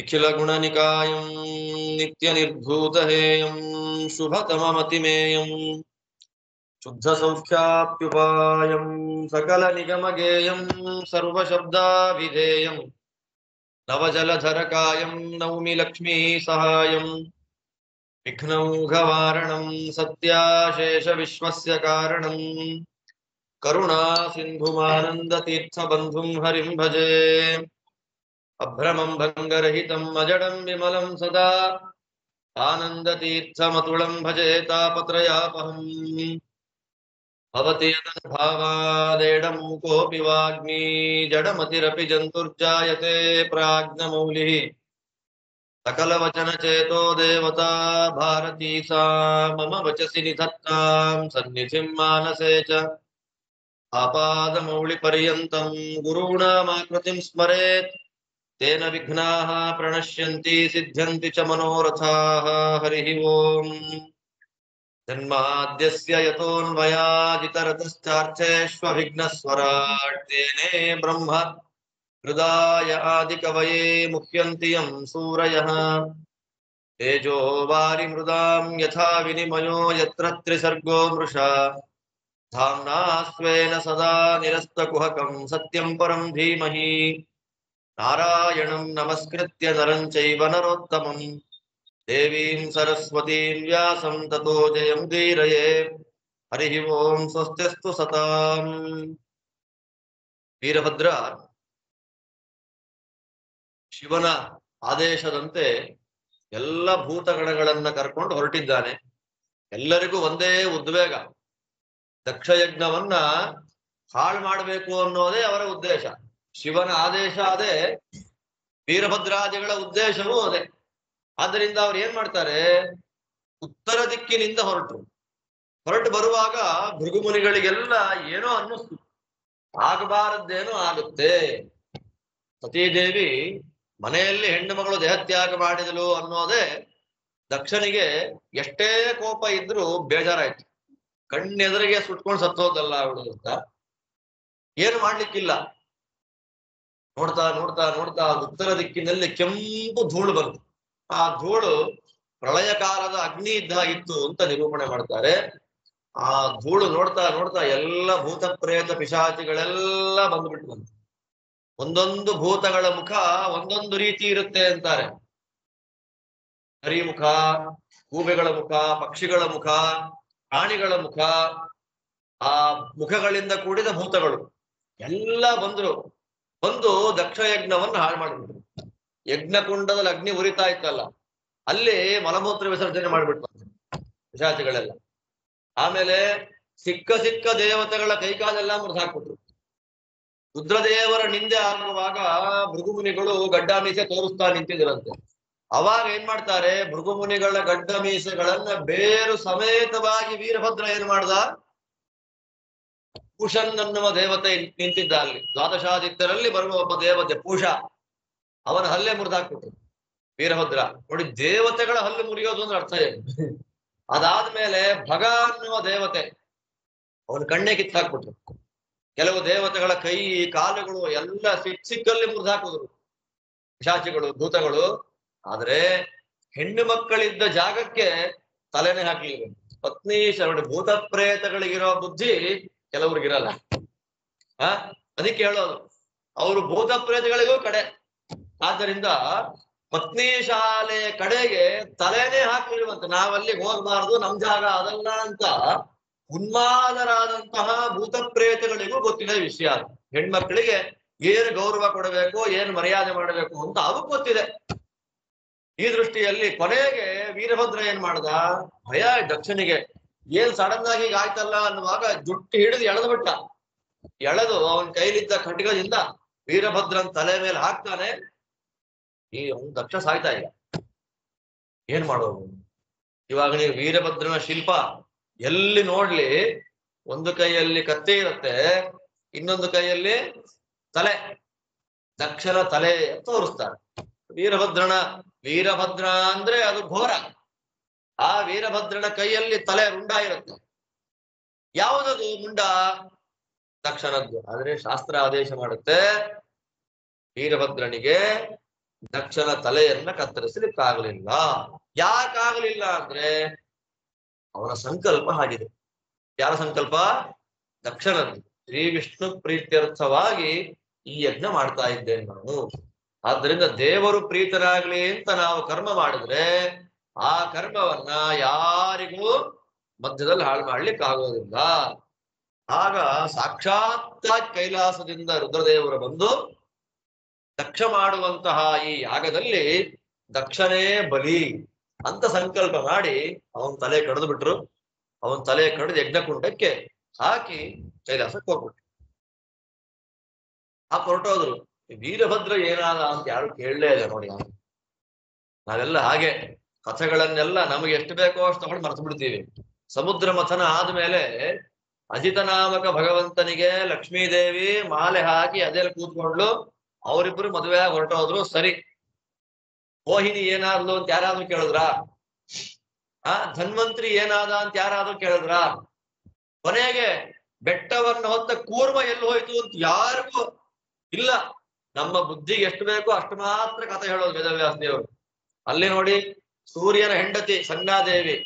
ನಿಖಿಲ ಗುಣನಿಕಾಯಂ ನಿತ್ಯ ನಿರ್ಧೂತಹೇಯಂ ಶುಭತಮಮತಿಮೇಯಂ ಶುದ್ಧ ಸೌಖ್ಯಾಪ್ಯುಪಾಯಂ ಸಕಲ ನಿಗಮಗೇಯಂ ಸರ್ವಶಬ್ದಾಭಿಧೇಯಂ ನವಜಲಧರಕಾಯಂ ನೌಮಿ ಲಕ್ಷ್ಮೀ ಸಹಾಯಂ ವಿಘ್ನೌಘವಾರಣಂ ಸತ್ಯಾಶೇಷ ವಿಶ್ವಸ್ಯ ಕಾರಣಂ ಕರುಣಾ ಸಿಂಧುಮಾನಂದ ತೀರ್ಥ ಬಂಧುಂ ಹರಿಂ ಭಜೆ ಅಭ್ರಮಂ ಭಂಗರಹಿತಂ ಅಜಡಂ ವಿಮಲಂ ಸದಾ ಆನಂದ ತೀರ್ಥಮತುಳಂ ಭಜೆ ತಾಪತ್ರಯಾಪಹಂ ಭವತಿ ಯದನುಭಾವಾದೇಡಮೂಕೋऽಪಿ ವಾಗ್ಮೀ ಜಡಮತಿರಪಿ ಜಂತುರ್ಜಾಯತೆ ಪ್ರಾಜ್ಞಮೌಲಿಃ ಸಕಲವಚನಚೇತೋ ದೇವತಾ ಭಾರತೀ ಸಾ ಮಮ ವಚಸಿ ನಿಧತ್ತಾಂ ಸನ್ನಿಧಿಂ ಮಾನಸೇ ಚ ಆಪಾದಮೌಳಿಪರ್ಯಂತಂ ಗುರುಣಾಮಾಕೃತಿಂ ಸ್ಮರೇತ್ ತೇನ ವಿಘ್ನಾಃ ಪ್ರಣಶ್ಯಂತಿ ಸಿದ್ಧ್ಯಂತಿ ಚ ಮನೋರಥಾಃ ಹರಿಃ ಓಂ ಜನ್ಮಾದ್ಯಸ್ಯ ಯತೋನ್ಮಯಾದಿತರತಶ್ಚಾರ್ಥೇಷ್ವವಿಘ್ನಸ್ವರಾಟ್ ತೇನೇ ಬ್ರಹ್ಮ ಹೃದಯ ಆದಿಕವಯೇ ಮುಹ್ಯಂತಿ ಯಂ ಸೂರಯಃ ತೇಜೋ ವಾರಿ ಮೃದಾಂ ಯಥಾ ವಿನಿಮಯೋ ಯತ್ರ ತ್ರಿಸರ್ಗೋ ಮೃಷಾ ಧಾಮ್ನಾ ಸ್ವೇನ ಸದಾ ನಿರಸ್ತಕುಹಕಂ ಸತ್ಯಂ ಪರಂ ಧೀಮಹಿ ನಾರಾಯಣಂ ನಮಸ್ಕೃತ್ಯ ನರಂ ಚೈವ ನರೋತ್ತಮಂ ದೇವೀಂ ಸರಸ್ವತೀಂ ವ್ಯಾಸಂ ತತೋ ಜಯಮುದೀರಯೇ ಹರಿಃ ಓಂ ಸ್ವಸ್ತ್ಯಸ್ತು ಸತಾಂ. ವೀರಭದ್ರ ಶಿವನ ಆದೇಶದಂತೆ ಎಲ್ಲ ಭೂತಗಣಗಳನ್ನ ಕರ್ಕೊಂಡು ಹೊರಟಿದ್ದಾನೆ. ಎಲ್ಲರಿಗೂ ಒಂದೇ ಉದ್ವೇಗ, ದಕ್ಷಯಜ್ಞವನ್ನ ಹಾಳು ಮಾಡಬೇಕು ಅನ್ನೋದೇ ಅವರ ಉದ್ದೇಶ. ಶಿವನ ಆದೇಶ ಅದೇ, ವೀರಭದ್ರಾದಿಗಳ ಉದ್ದೇಶವೂ ಅದೇ. ಆದ್ದರಿಂದ ಅವ್ರು ಏನ್ ಮಾಡ್ತಾರೆ, ಉತ್ತರ ದಿಕ್ಕಿನಿಂದ ಹೊರಟು ಬರುವಾಗ ಭೃಗುಮುನಿಗಳಿಗೆಲ್ಲ ಏನೋ ಅನ್ನಿಸ್ತು, ಆಗಬಾರದ್ದೇನೋ ಆಗುತ್ತೆ. ಸತೀದೇವಿ ಮನೆಯಲ್ಲಿ ಹೆಣ್ಣು ಮಗಳು ದೇಹತ್ಯಾಗ ಮಾಡಿದಳು ಅನ್ನೋದೇ ದಕ್ಷನಿಗೆ ಎಷ್ಟೇ ಕೋಪ ಇದ್ರೂ ಬೇಜಾರಾಯ್ತು. ಕಣ್ಣೆದುರಿಗೆ ಸುಟ್ಕೊಂಡು ಸತ್ತೋದಲ್ಲ ಅವಳು ಅಂತ. ಏನು ಮಾಡ್ಲಿಕ್ಕಿಲ್ಲ. ನೋಡ್ತಾ ನೋಡ್ತಾ ನೋಡ್ತಾ ಉತ್ತರ ದಿಕ್ಕಿನಲ್ಲಿ ಕೆಂಪು ಧೂಳು ಬಂತು. ಆ ಧೂಳು ಪ್ರಳಯ ಕಾಲದ ಅಗ್ನಿ ಇದ್ದಾಗಿತ್ತು ಅಂತ ನಿರೂಪಣೆ ಮಾಡ್ತಾರೆ. ಆ ಧೂಳು ನೋಡ್ತಾ ನೋಡ್ತಾ ಎಲ್ಲ ಭೂತ ಪ್ರೇತ ಪಿಶಾಚಿಗಳೆಲ್ಲ ಬಂದ್ಬಿಟ್ಟು ಒಂದೊಂದು ಭೂತಗಳ ಮುಖ ಒಂದೊಂದು ರೀತಿ ಇರುತ್ತೆ ಅಂತಾರೆ. ಹರಿಮುಖ, ಗೂಬೆಗಳ ಮುಖ, ಪಕ್ಷಿಗಳ ಮುಖ, ಪ್ರಾಣಿಗಳ ಮುಖ, ಆ ಮುಖಗಳಿಂದ ಕೂಡಿದ ಭೂತಗಳು ಎಲ್ಲ ಬಂದು ದಕ್ಷಯಜ್ಞವನ್ನು ಹಾಳು ಮಾಡಿಬಿಟ್ರು. ಯಜ್ಞಕುಂಡದಲ್ಲಿ ಅಗ್ನಿ ಉರಿತಾ ಇತ್ತಲ್ಲ, ಅಲ್ಲಿ ಮಲಮೂತ್ರ ವಿಸರ್ಜನೆ ಮಾಡಿಬಿಟ್ರು ಪಿಶಾಚಿಗಳೆಲ್ಲ. ಆಮೇಲೆ ಸಿಕ್ಕ ದೇವತೆಗಳ ಕೈಕಾಲೆಲ್ಲ ಮುರಿದು ಹಾಕ್ಬಿಟ್ರು. ರುದ್ರದೇವರ ನಿಂದೆ ಆಗುವಾಗ ಭೃಗುಮುನಿಗಳು ಗಡ್ಡ ಮೀಸೆ ತೋರಿಸ್ತಾ ನಿಂತಿದ್ರಂತೆ. ಅವಾಗ ಏನ್ ಮಾಡ್ತಾರೆ, ಭೃಗುಮುನಿಗಳ ಗಡ್ಡ ಮೀಸೆಗಳನ್ನ ಬೇರು ಸಮೇತವಾಗಿ ವೀರಭದ್ರ ಏನ್ ಮಾಡ್ದ, ಪೂಷನ್ ಅನ್ನುವ ದೇವತೆ ನಿಂತಿದ್ದ ಅಲ್ಲಿ, ದ್ವಾದಶಾದಿತ್ಯರಲ್ಲಿ ಬರುವ ಒಬ್ಬ ದೇವತೆ ಪೂಷ, ಅವನ ಹಲ್ಲೆ ಮುರಿದಾಕ್ಬಿಟ್ರು ವೀರಭದ್ರ. ನೋಡಿ, ದೇವತೆಗಳ ಹಲ್ಲು ಮುರಿಯೋದು ಅಂದ್ರೆ ಅರ್ಥ ಏನು. ಅದಾದ್ಮೇಲೆ ಭಗ ಅನ್ನುವ ದೇವತೆ, ಅವನ ಕಣ್ಣೆ ಕಿತ್ತಾಕ್ಬಿಟ್ರು. ಕೆಲವು ದೇವತೆಗಳ ಕೈ ಕಾಲುಗಳು ಎಲ್ಲ ಸಿಕ್ಕಲ್ಲಿ ಮುರಿದಾಕಿದ್ರು ಪಿಶಾಚಿಗಳು, ಭೂತಗಳು. ಆದ್ರೆ ಹೆಣ್ಣು ಮಕ್ಕಳಿದ್ದ ಜಾಗಕ್ಕೆ ತಲೆನೇ ಹಾಕ್ಲಿಲ್ಲ. ಪತ್ನಿ ಶರಣ ಭೂತ ಪ್ರೇತಗಳಿಗಿರೋ ಬುದ್ಧಿ ಕೆಲವ್ರಿಗಿರಲ್ಲ. ಅದಕ್ಕೆ ಹೇಳೋದು, ಅವರು ಭೂತ ಪ್ರೇತಗಳಿಗೂ ಕಡೆ. ಆದ್ದರಿಂದ ಪತ್ನಿ ಶಾಲೆ ಕಡೆಗೆ ತಲೆನೇ ಹಾಕಿರುವಂತ, ನಾವಲ್ಲಿಗೆ ಹೋಗಬಾರದು, ನಮ್ ಜಾಗ ಅದಲ್ಲ ಅಂತ ಉನ್ಮಾದರಾದಂತಹ ಭೂತ ಪ್ರೇತಗಳಿಗೂ ಗೊತ್ತಿದೆ ವಿಷಯ. ಹೆಣ್ಮಕ್ಳಿಗೆ ಏನು ಗೌರವ ಕೊಡಬೇಕು, ಏನು ಮರ್ಯಾದೆ ಮಾಡಬೇಕು ಅಂತ ಅವಕ್ಕೆ ಗೊತ್ತಿದೆ. ಈ ದೃಷ್ಟಿಯಲ್ಲಿ ಕೊನೆಗೆ ವೀರಭದ್ರ ಏನ್ ಮಾಡ್ದ, ಭಯ ದಕ್ಷನಿಗೆ. ಏನ್ ಸಡನ್ ಆಗಿ ಈಗ ಆಯ್ತಲ್ಲ ಅನ್ನುವಾಗ ಜುಟ್ಟು ಹಿಡಿದು ಎಳೆದು ಬಿಟ್ಟ. ಎಳೆದು ಅವನ ಕೈಲಿದ್ದ ಖಡ್ಗದಿಂದ ವೀರಭದ್ರನ್ ತಲೆ ಮೇಲೆ ಹಾಕ್ತಾನೆ. ಈ ದಕ್ಷ ಸಾಯ್ತಾ ಇಲ್ಲ. ಏನ್ ಮಾಡೋದು ಇವಾಗ? ನೀವು ವೀರಭದ್ರನ ಶಿಲ್ಪ ಎಲ್ಲಿ ನೋಡ್ಲಿ, ಒಂದು ಕೈಯಲ್ಲಿ ಕತ್ತಿ ಇರುತ್ತೆ, ಇನ್ನೊಂದು ಕೈಯಲ್ಲಿ ತಲೆ, ದಕ್ಷನ ತಲೆ ತೋರಿಸ್ತಾರೆ. ವೀರಭದ್ರ ಅಂದ್ರೆ ಅದು ಘೋರ. ಆ ವೀರಭದ್ರನ ಕೈಯಲ್ಲಿ ತಲೆ ರುಂಡ ಇರುತ್ತೆ. ಯಾವುದದು ಮುಂಡ? ದಕ್ಷನದ್ದು. ಆದ್ರೆ ಶಾಸ್ತ್ರ ಆದೇಶ ಮಾಡುತ್ತೆ, ವೀರಭದ್ರನಿಗೆ ದಕ್ಷನ ತಲೆಯನ್ನ ಕತ್ತರಿಸಲಿಕ್ಕಾಗಲಿಲ್ಲ. ಯಾಕಾಗಲಿಲ್ಲ ಅಂದ್ರೆ ಅವನ ಸಂಕಲ್ಪ ಆಗಿದೆ. ಯಾರ ಸಂಕಲ್ಪ? ದಕ್ಷನದ್ದು. ಶ್ರೀ ವಿಷ್ಣು ಪ್ರೀತ್ಯರ್ಥವಾಗಿ ಈ ಯಜ್ಞ ಮಾಡ್ತಾ ಇದ್ದೇನೆ ನಾನು. ಆದ್ದರಿಂದ ದೇವರು ಪ್ರೀತರಾಗ್ಲಿ ಅಂತ ನಾವು ಕರ್ಮ ಮಾಡಿದ್ರೆ ಆ ಕರ್ಮವನ್ನ ಯಾರಿಗೂ ಮಧ್ಯದಲ್ಲಿ ಹಾಳು ಮಾಡ್ಲಿಕ್ಕೆ ಆಗೋದಿಲ್ಲ. ಆಗ ಸಾಕ್ಷಾತ್ ಕೈಲಾಸದಿಂದ ರುದ್ರದೇವರು ಬಂದು ದಕ್ಷ ಮಾಡುವಂತಹ ಈ ಯಾಗದಲ್ಲಿ ದಕ್ಷನೇ ಬಲಿ ಅಂತ ಸಂಕಲ್ಪ ಮಾಡಿ ಅವನ್ ತಲೆ ಕಡಿದು ಬಿಟ್ರು. ಅವನ್ ತಲೆ ಕಡಿದು ಯಜ್ಞಕುಂಡಕ್ಕೆ ಹಾಕಿ ಕೈಲಾಸಕ್ಕೆ ಹೋಗ್ಬಿಟ್ರು. ಆ ಹೊರಟೋದ್ರು. ವೀರಭದ್ರ ಏನಾದ ಅಂತ ಯಾರು ಕೇಳಲೇ ಇಲ್ಲ ನೋಡಿ. ನಾವೆಲ್ಲ ಹಾಗೆ ಕಥೆಗಳನ್ನೆಲ್ಲ ನಮಗೆ ಎಷ್ಟು ಬೇಕೋ ಅಷ್ಟು ತಗೊಂಡು ಮರ್ತು ಬಿಡ್ತೀವಿ. ಸಮುದ್ರ ಮಥನ ಆದ್ಮೇಲೆ ಅಜಿತನಾಮಕ ಭಗವಂತನಿಗೆ ಲಕ್ಷ್ಮೀದೇವಿ ಮಾಲೆ ಹಾಕಿ ಅದೆಲ್ಲ ಕೂತ್ಕೊಂಡ್ಲು. ಅವರಿಬ್ರು ಮದುವೆ ಆಗಿ ಹೊರಟೋದ್ರು. ಸರಿ, ಮೋಹಿನಿ ಏನಾದ್ಲು ಅಂತ ಯಾರಾದ್ರೂ ಕೇಳಿದ್ರ? ಧನ್ವಂತ್ರಿ ಏನಾದ ಅಂತ ಯಾರಾದ್ರೂ ಕೇಳಿದ್ರ? ಕೊನೆಗೆ ಬೆಟ್ಟವನ್ನು ಹೊತ್ತ ಕೂರ್ಮ ಎಲ್ಲಿ ಹೋಯ್ತು ಅಂತ ಯಾರಿಗೂ ಇಲ್ಲ. ನಮ್ಮ ಬುದ್ಧಿಗೆ ಎಷ್ಟು ಬೇಕೋ ಅಷ್ಟು ಮಾತ್ರ ಕಥೆ ಹೇಳೋದು ವೇದವ್ಯಾಸ ದೇವರು. ಅಲ್ಲಿ ನೋಡಿ, ಸೂರ್ಯನ ಹೆಂಡತಿ ಸಂಜ್ಞಾದೇವಿ,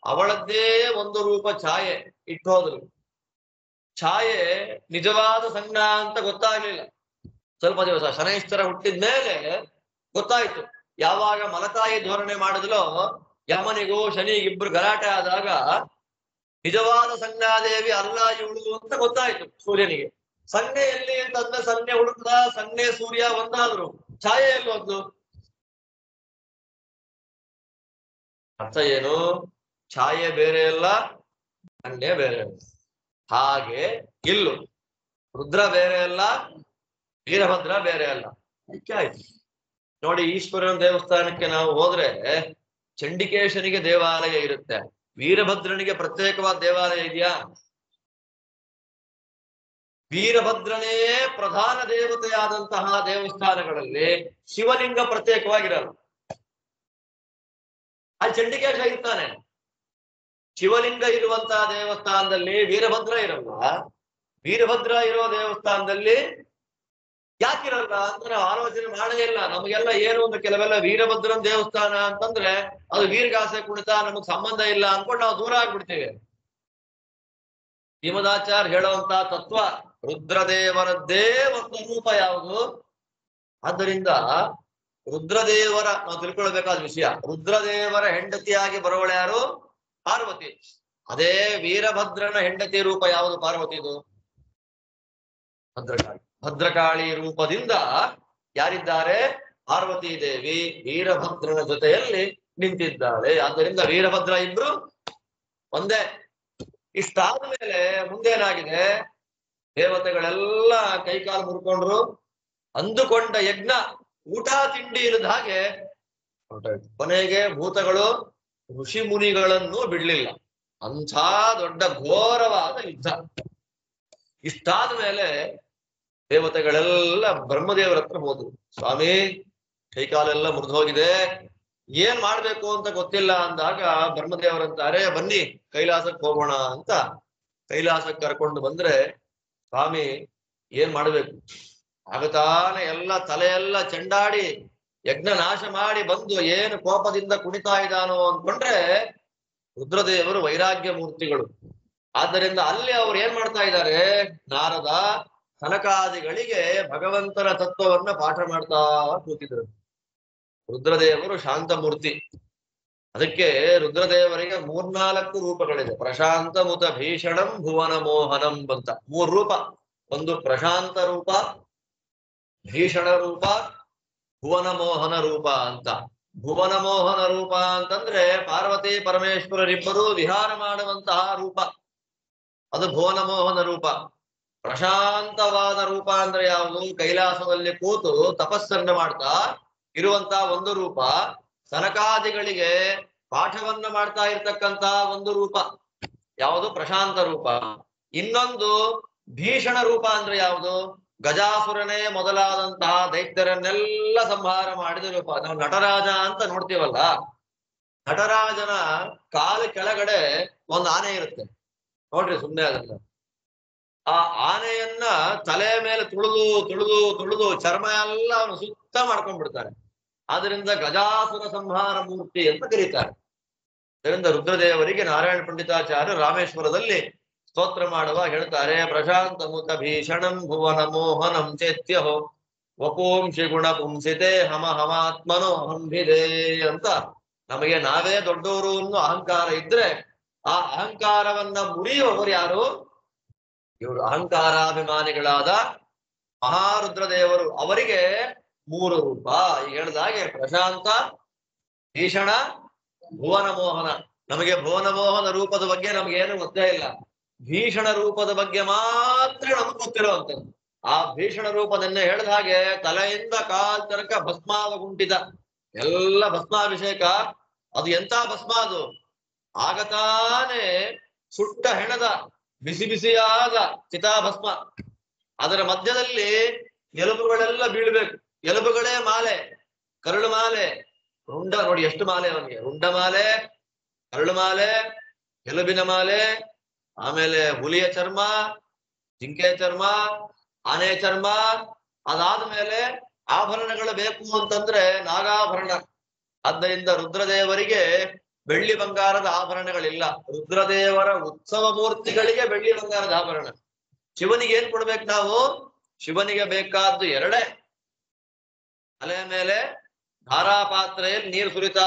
ಅವಳದ್ದೇ ಒಂದು ರೂಪ ಛಾಯೆ ಇಟ್ಟು ಹೋದ್ರು. ಛಾಯೆ ನಿಜವಾದ ಸಂಜ್ಞಾ ಅಂತ ಗೊತ್ತಾಗ್ಲಿಲ್ಲ. ಸ್ವಲ್ಪ ದಿವಸ ಶನೈಶ್ಚರ ಹುಟ್ಟಿದ ಮೇಲೆ ಗೊತ್ತಾಯ್ತು. ಯಾವಾಗ ಮಲತಾಯಿ ಧೋರಣೆ ಮಾಡಿದ್ಲೋ, ಯಮನಿಗೂ ಶನಿಗಿಬ್ರು ಗಲಾಟೆ ಆದಾಗ ನಿಜವಾದ ಸಂಜ್ಞಾದೇವಿ ಅಲ್ಲ ಇವಳು ಅಂತ ಗೊತ್ತಾಯ್ತು ಸೂರ್ಯನಿಗೆ. ಸಂಜ್ಞೆ ಎಲ್ಲಿ ಅಂತಂದ್ರೆ ಸಂಜ್ಞೆ ಹುಡುಕ್ದ, ಸಂಜ್ಞೆ ಸೂರ್ಯ ಒಂದಾದ್ರು, ಛಾಯೆ ಎಲ್ಲಿ ಹೋದ್ಲು? ಅರ್ಥ ಏನು? ಛಾಯೆ ಬೇರೆ ಅಲ್ಲ, ಸಂಜ್ಞೆ ಬೇರೆ ಅಲ್ಲ. ಹಾಗೆ ಇಲ್ಲು ರುದ್ರ ಬೇರೆ ಅಲ್ಲ, ವೀರಭದ್ರ ಬೇರೆ ಅಲ್ಲ. ಅದಕ್ಕೆ ಆಯ್ತು ನೋಡಿ. ಈಶ್ವರನ ದೇವಸ್ಥಾನಕ್ಕೆ ನಾವು ಹೋದ್ರೆ ಚಂಡಿಕೇಶನಿಗೆ ದೇವಾಲಯ ಇರುತ್ತೆ, ವೀರಭದ್ರನಿಗೆ ಪ್ರತ್ಯೇಕವಾದ ದೇವಾಲಯ ಇದೆಯಾ? ವೀರಭದ್ರನೇ ಪ್ರಧಾನ ದೇವತೆಯಾದಂತಹ ದೇವಸ್ಥಾನಗಳಲ್ಲಿ ಶಿವಲಿಂಗ ಪ್ರತ್ಯೇಕವಾಗಿರಲ್ಲ. ಅಲ್ಲಿ ಚಂಡಿಕೇಶ ಇರ್ತಾನೆ. ಶಿವಲಿಂಗ ಇರುವಂತಹ ದೇವಸ್ಥಾನದಲ್ಲಿ ವೀರಭದ್ರ ಇರಲ್ಲ, ವೀರಭದ್ರ ಇರೋ ದೇವಸ್ಥಾನದಲ್ಲಿ ಯಾಕಿರಲ್ಲ ಅಂತ ನಾವು ಆಲೋಚನೆ ಮಾಡೇ ಇಲ್ಲ. ನಮಗೆಲ್ಲ ಏನು ಒಂದು ಕೆಲವೆಲ್ಲ ವೀರಭದ್ರನ್ ದೇವಸ್ಥಾನ ಅಂತಂದ್ರೆ ಅದು ವೀರಗಾಸೆ ಕುಣಿತ, ನಮಗ್ ಸಂಬಂಧ ಇಲ್ಲ ಅನ್ಕೊಂಡು ನಾವು ದೂರ ಆಗ್ಬಿಡ್ತೇವೆ. ಶ್ರೀಮದಾಚಾರ್ಯ ಹೇಳುವಂತಹ ತತ್ವ ರುದ್ರದೇವರದ್ದೇ ಒಂದು ರೂಪ ಯಾವುದು? ಆದ್ದರಿಂದ ರುದ್ರದೇವರ ನಾವು ತಿಳ್ಕೊಳ್ಬೇಕಾದ ವಿಷಯ, ರುದ್ರದೇವರ ಹೆಂಡತಿಯಾಗಿ ಬರೋಳು ಯಾರು? ಪಾರ್ವತಿ. ಅದೇ ವೀರಭದ್ರನ ಹೆಂಡತಿ ರೂಪ ಯಾವುದು ಪಾರ್ವತಿದು? ಭದ್ರಕಾಳಿ. ಭದ್ರಕಾಳಿ ರೂಪದಿಂದ ಯಾರಿದ್ದಾರೆ? ಪಾರ್ವತಿ ದೇವಿ ವೀರಭದ್ರನ ಜೊತೆಯಲ್ಲಿ ನಿಂತಿದ್ದಾಳೆ. ಆದ್ದರಿಂದ ವೀರಭದ್ರ ಇಬ್ರು ಒಂದೇ. ಇಷ್ಟಾದ ಮೇಲೆ ಮುಂದೇನಾಗಿದೆ? ದೇವತೆಗಳೆಲ್ಲ ಕೈಕಾಲು ಮುರ್ಕೊಂಡ್ರು. ಅಂದುಕೊಂಡ ಯಜ್ಞ ಊಟ ತಿಂಡಿ ಇಲ್ಲದ ಹಾಗೆ ಹೊರಟಾಯ್ತು. ಕೊನೆಗೆ ಭೂತಗಳು ಋಷಿ ಮುನಿಗಳನ್ನು ಬಿಡ್ಲಿಲ್ಲ. ಅಂಥ ದೊಡ್ಡ ಘೋರವಾದ ಯುದ್ಧ. ಇಷ್ಟಾದ ಮೇಲೆ ದೇವತೆಗಳೆಲ್ಲ ಬ್ರಹ್ಮದೇವರ ಹತ್ರ ಹೋದ್ರು. ಸ್ವಾಮಿ, ಕೈಕಾಲೆಲ್ಲ ಮುರಿದು ಹೋಗಿದೆ, ಏನ್ ಮಾಡ್ಬೇಕು ಅಂತ ಗೊತ್ತಿಲ್ಲ ಅಂದಾಗ ಬ್ರಹ್ಮದೇವರಂತಾರೆ, ಬನ್ನಿ ಕೈಲಾಸಕ್ಕೆ ಹೋಗೋಣ ಅಂತ ಕೈಲಾಸಕ್ಕೆ ಕರ್ಕೊಂಡು ಬಂದ್ರೆ, ಸ್ವಾಮಿ ಏನ್ ಮಾಡ್ಬೇಕು? ಆಗತಾನೆ ಎಲ್ಲ ತಲೆಯೆಲ್ಲ ಚೆಂಡಾಡಿ ಯಜ್ಞ ನಾಶ ಮಾಡಿ ಬಂದು ಏನು ಕೋಪದಿಂದ ಕುಣಿತಾ ಇದ್ದಾನೋ ಅಂದ್ಕೊಂಡ್ರೆ ರುದ್ರದೇವರು ವೈರಾಗ್ಯ ಮೂರ್ತಿಗಳು. ಆದ್ದರಿಂದ ಅಲ್ಲಿ ಅವ್ರು ಏನ್ ಮಾಡ್ತಾ ಇದ್ದಾರೆ? ನಾರದ ಸನಕಾದಿಗಳಿಗೆ ಭಗವಂತನ ತತ್ವವನ್ನ ಪಾಠ ಮಾಡ್ತಾ ಕೂತಿದ್ರು. ರುದ್ರದೇವರು ಶಾಂತ ಮೂರ್ತಿ. ಅದಕ್ಕೆ ರುದ್ರದೇವರಿಗೆ 3-4 ರೂಪಗಳಿದೆ. ಪ್ರಶಾಂತ ಮುತ ಭೀಷಣಂ ಭುವನ ಮೋಹನಂ ಅಂತ 3 ರೂಪ. ಒಂದು ಪ್ರಶಾಂತ ರೂಪ, ಭೀಷಣ ರೂಪ, ಭುವನ ಮೋಹನ ರೂಪ ಅಂತ. ಭುವನ ಮೋಹನ ರೂಪ ಅಂತಂದ್ರೆ ಪಾರ್ವತಿ ಪರಮೇಶ್ವರರಿಬ್ಬರು ವಿಹಾರ ಮಾಡುವಂತಹ ರೂಪ, ಅದು ಭುವನ ಮೋಹನ ರೂಪ. ಪ್ರಶಾಂತವಾದ ರೂಪ ಅಂದ್ರೆ ಯಾವುದು? ಕೈಲಾಸದಲ್ಲಿ ಕೂತು ತಪಸ್ಸನ್ನ ಮಾಡ್ತಾ ಇರುವಂತಹ ಒಂದು ರೂಪ, ಸನಕಾದಿಗಳಿಗೆ ಪಾಠವನ್ನ ಮಾಡ್ತಾ ಇರ್ತಕ್ಕಂತ ಒಂದು ರೂಪ ಯಾವುದು? ಪ್ರಶಾಂತ ರೂಪ. ಇನ್ನೊಂದು ಭೀಷಣ ರೂಪ ಅಂದ್ರೆ ಯಾವುದು? ಗಜಾಸುರನೇ ಮೊದಲಾದಂತಹ ದೈತ್ಯರನ್ನೆಲ್ಲ ಸಂಹಾರ ಮಾಡಿದ ರೂಪ. ನಾವು ನಟರಾಜ ಅಂತ ನೋಡ್ತೀವಲ್ಲ, ನಟರಾಜನ ಕಾಲು ಕೆಳಗಡೆ ಒಂದು ಆನೆ ಇರುತ್ತೆ ನೋಡ್ರಿ, ಸುಮ್ಮನೆ ಅದನ್ನ. ಆ ಆನೆಯನ್ನ ತಲೆ ಮೇಲೆ ತುಳಿದು ತುಳಿದು ತುಳಿದು ಚರ್ಮ ಎಲ್ಲ ಅವನು ಸುತ್ತ ಮಾಡ್ಕೊಂಡ್ಬಿಡ್ತಾನೆ. ಆದ್ರಿಂದ ಗಜಾಸುರ ಸಂಹಾರ ಮೂರ್ತಿ ಅಂತ ಕರೀತಾರೆ. ಇದರಿಂದ ರುದ್ರದೇವರಿಗೆ ನಾರಾಯಣ ಪಂಡಿತಾಚಾರ್ಯ ರಾಮೇಶ್ವರದಲ್ಲಿ ಸ್ತೋತ್ರ ಮಾಡುವ ಹೇಳ್ತಾರೆ, ಪ್ರಶಾಂತ ಮುಖ ಭೀಷಣಂ ಭುವನ ಮೋಹನಂ ಚೇತ್ಯಹೋ ವಪುಂಷಿ ಗುಣ ಪುಂಸಿತೆ ಹಮ ಹಮಾತ್ಮನೋ ಹಂಭಿದೆ ಅಂತ. ನಮಗೆ ನಾವೇ ದೊಡ್ಡವರು ಅನ್ನೋ ಅಹಂಕಾರ ಇದ್ರೆ ಆ ಅಹಂಕಾರವನ್ನ ಮುರಿಯುವವರು ಯಾರು? ಇವರು ಅಹಂಕಾರಾಭಿಮಾನಿಗಳಾದ ಮಹಾರುದ್ರದೇವರು. ಅವರಿಗೆ 3 ರೂಪ ಈಗ ಹೇಳಿದಾಗೆ ಪ್ರಶಾಂತ, ಭೀಷಣ, ಭುವನ ಮೋಹನ. ನಮಗೆ ಭುವನ ಮೋಹನ ರೂಪದ ಬಗ್ಗೆ ನಮ್ಗೇನು ಗೊತ್ತೇ ಇಲ್ಲ. ಭೀಷಣ ರೂಪದ ಬಗ್ಗೆ ಮಾತ್ರ ನಮ್ಗೆ ಗೊತ್ತಿರುವಂತದ್ದು. ಆ ಭೀಷಣ ರೂಪದನ್ನೇ ಹೇಳಿದ ಹಾಗೆ ತಲೆಯಿಂದ ಕಾಲ್ ತನಕ ಭಸ್ಮಾವಗುಂಟಿದ ಎಲ್ಲ ಭಸ್ಮಾಭಿಷೇಕ. ಅದು ಎಂತ ಭಸ್ಮ ಅದು! ಆಗತಾನೆ ಸುಟ್ಟ ಹೆಣದ ಬಿಸಿ ಬಿಸಿಯಾದ ಚಿತಾಭಸ್ಮ. ಅದರ ಮಧ್ಯದಲ್ಲಿ ಎಲುಬುಗಳೆಲ್ಲ ಬೀಳ್ಬೇಕು. ಎಲುಬುಗಳೇ ಮಾಲೆ, ಕರುಳು ಮಾಲೆ, ರುಂಡ. ನೋಡಿ ಎಷ್ಟು ಮಾಲೆ ಅವನಿಗೆ! ರುಂಡ ಮಾಲೆ, ಕರುಳು ಮಾಲೆ, ಎಲುಬಿನ ಮಾಲೆ, ಆಮೇಲೆ ಹುಲಿಯ ಚರ್ಮ, ಜಿಂಕೆ ಚರ್ಮ, ಆನೆ ಚರ್ಮ. ಅದಾದ್ಮೇಲೆ ಆಭರಣಗಳು ಬೇಕು ಅಂತಂದ್ರೆ ನಾಗಾಭರಣ. ಆದ್ದರಿಂದ ರುದ್ರದೇವರಿಗೆ ಬೆಳ್ಳಿ ಬಂಗಾರದ ಆಭರಣಗಳಿಲ್ಲ. ರುದ್ರದೇವರ ಉತ್ಸವ ಮೂರ್ತಿಗಳಿಗೆ ಬೆಳ್ಳಿ ಬಂಗಾರದ ಆಭರಣ. ಶಿವನಿಗೆ ಏನ್ ಕೊಡ್ಬೇಕು ನಾವು? ಶಿವನಿಗೆ ಬೇಕಾದ್ದು ಎರಡೇ. ತಲೆ ಮೇಲೆ ಧಾರಾಪಾತ್ರೆಯಲ್ಲಿ ನೀರು ಸುರಿತಾ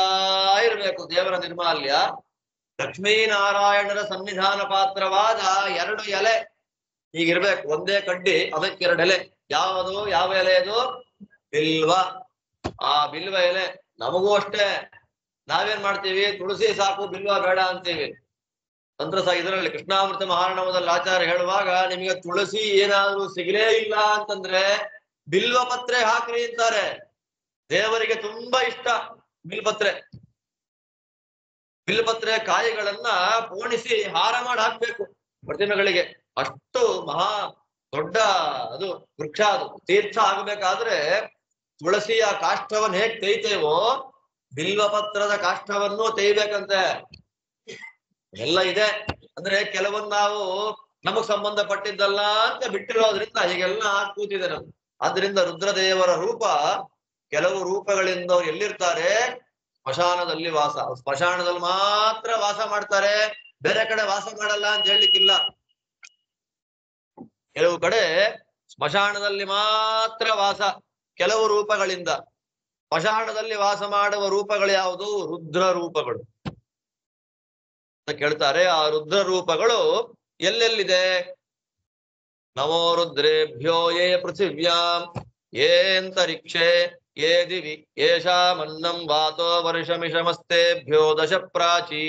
ಇರ್ಬೇಕು, ದೇವರ ನಿರ್ಮಾಲ್ಯ. ಲಕ್ಷ್ಮೀನಾರಾಯಣರ ಸನ್ನಿಧಾನ ಪಾತ್ರವಾದ 2 ಎಲೆ ಹೀಗಿರ್ಬೇಕು, ಒಂದೇ ಕಡ್ಡಿ, ಅದಕ್ಕೆ 2 ಎಲೆ. ಯಾವುದು? ಯಾವ ಎಲೆ ಅದು? ಬಿಲ್ವ. ಆ ಬಿಲ್ವ ಎಲೆ ನಮಗೂ ಅಷ್ಟೇ. ನಾವೇನ್ ಮಾಡ್ತೀವಿ? ತುಳಸಿ ಸಾಕು, ಬಿಲ್ವ ಬೇಡ ಅಂತೀವಿ. ಇದರಲ್ಲಿ ಕೃಷ್ಣಾಮೃತ ಮಹಾರ್ಣವದಲ್ಲಿ ಆಚಾರ್ಯ ಹೇಳುವಾಗ, ನಿಮಗೆ ತುಳಸಿ ಏನಾದ್ರೂ ಸಿಗಲೇ ಇಲ್ಲ ಅಂತಂದ್ರೆ ಬಿಲ್ವ ಪತ್ರೆ ಹಾಕ್ರಿ ಅಂತಾರೆ. ದೇವರಿಗೆ ತುಂಬಾ ಇಷ್ಟ ಬಿಲ್ಪತ್ರೆ. ಬಿಲ್ಪತ್ರೆ ಕಾಯಿಗಳನ್ನ ಪೋಣಿಸಿ ಹಾರ ಮಾಡಿ ಹಾಕ್ಬೇಕು ಪ್ರತಿಮೆಗಳಿಗೆ. ಅಷ್ಟು ಮಹಾ ದೊಡ್ಡ ಅದು ವೃಕ್ಷ. ಅದು ತೀರ್ಥ ಆಗಬೇಕಾದ್ರೆ ತುಳಸಿಯ ಕಾಷ್ಟವನ್ನು ಹೇಗ್ ತೆಯ್ತೇವೋ ಬಿಲ್ವಪತ್ರದ ಕಾಷ್ಟವನ್ನು ತೆಯ್ಬೇಕಂತೆ. ಎಲ್ಲ ಇದೆ. ಅಂದ್ರೆ ಕೆಲವೊಂದು ನಾವು ನಮಗ್ ಸಂಬಂಧಪಟ್ಟಿದ್ದಲ್ಲ ಅಂತ ಬಿಟ್ಟಿರೋದ್ರಿಂದ ಹೀಗೆಲ್ಲ ಕೂತಿದೆ ನಮ್ಗೆ. ಆದ್ರಿಂದ ರುದ್ರದೇವರ ರೂಪ, ಕೆಲವು ರೂಪಗಳಿಂದ ಅವ್ರು ಎಲ್ಲಿರ್ತಾರೆ? ಸ್ಮಶಾನದಲ್ಲಿ ವಾಸ. ಸ್ಮಶಾನದಲ್ಲಿ ಮಾತ್ರ ವಾಸ ಮಾಡ್ತಾರೆ, ಬೇರೆ ಕಡೆ ವಾಸ ಮಾಡಲ್ಲ ಅಂತ ಹೇಳಲಿಕ್ಕಿಲ್ಲ. ಕೆಲವು ಕಡೆ ಸ್ಮಶಾನದಲ್ಲಿ ಮಾತ್ರ ವಾಸ, ಕೆಲವು ರೂಪಗಳಿಂದ. ಸ್ಮಶಾನದಲ್ಲಿ ವಾಸ ಮಾಡುವ ರೂಪಗಳು ಯಾವುದು? ರುದ್ರ ರೂಪಗಳು ಅಂತ ಕೇಳ್ತಾರೆ. ಆ ರುದ್ರ ರೂಪಗಳು ಎಲ್ಲೆಲ್ಲಿದೆ? ನಮೋ ರುದ್ರೇಭ್ಯೋ ಯೇ ಪೃಥಿವ್ಯಾಂ ಯೇ ಅಂತರಿಕ್ಷೇ ಯೇ ದಿವಿ ಯೇಷಾಮನ್ನಂ ವಾತೋ ವರ್ಷಮಿಷಮಸ್ತೇಭ್ಯೋ 10 ಪ್ರಾಚೀ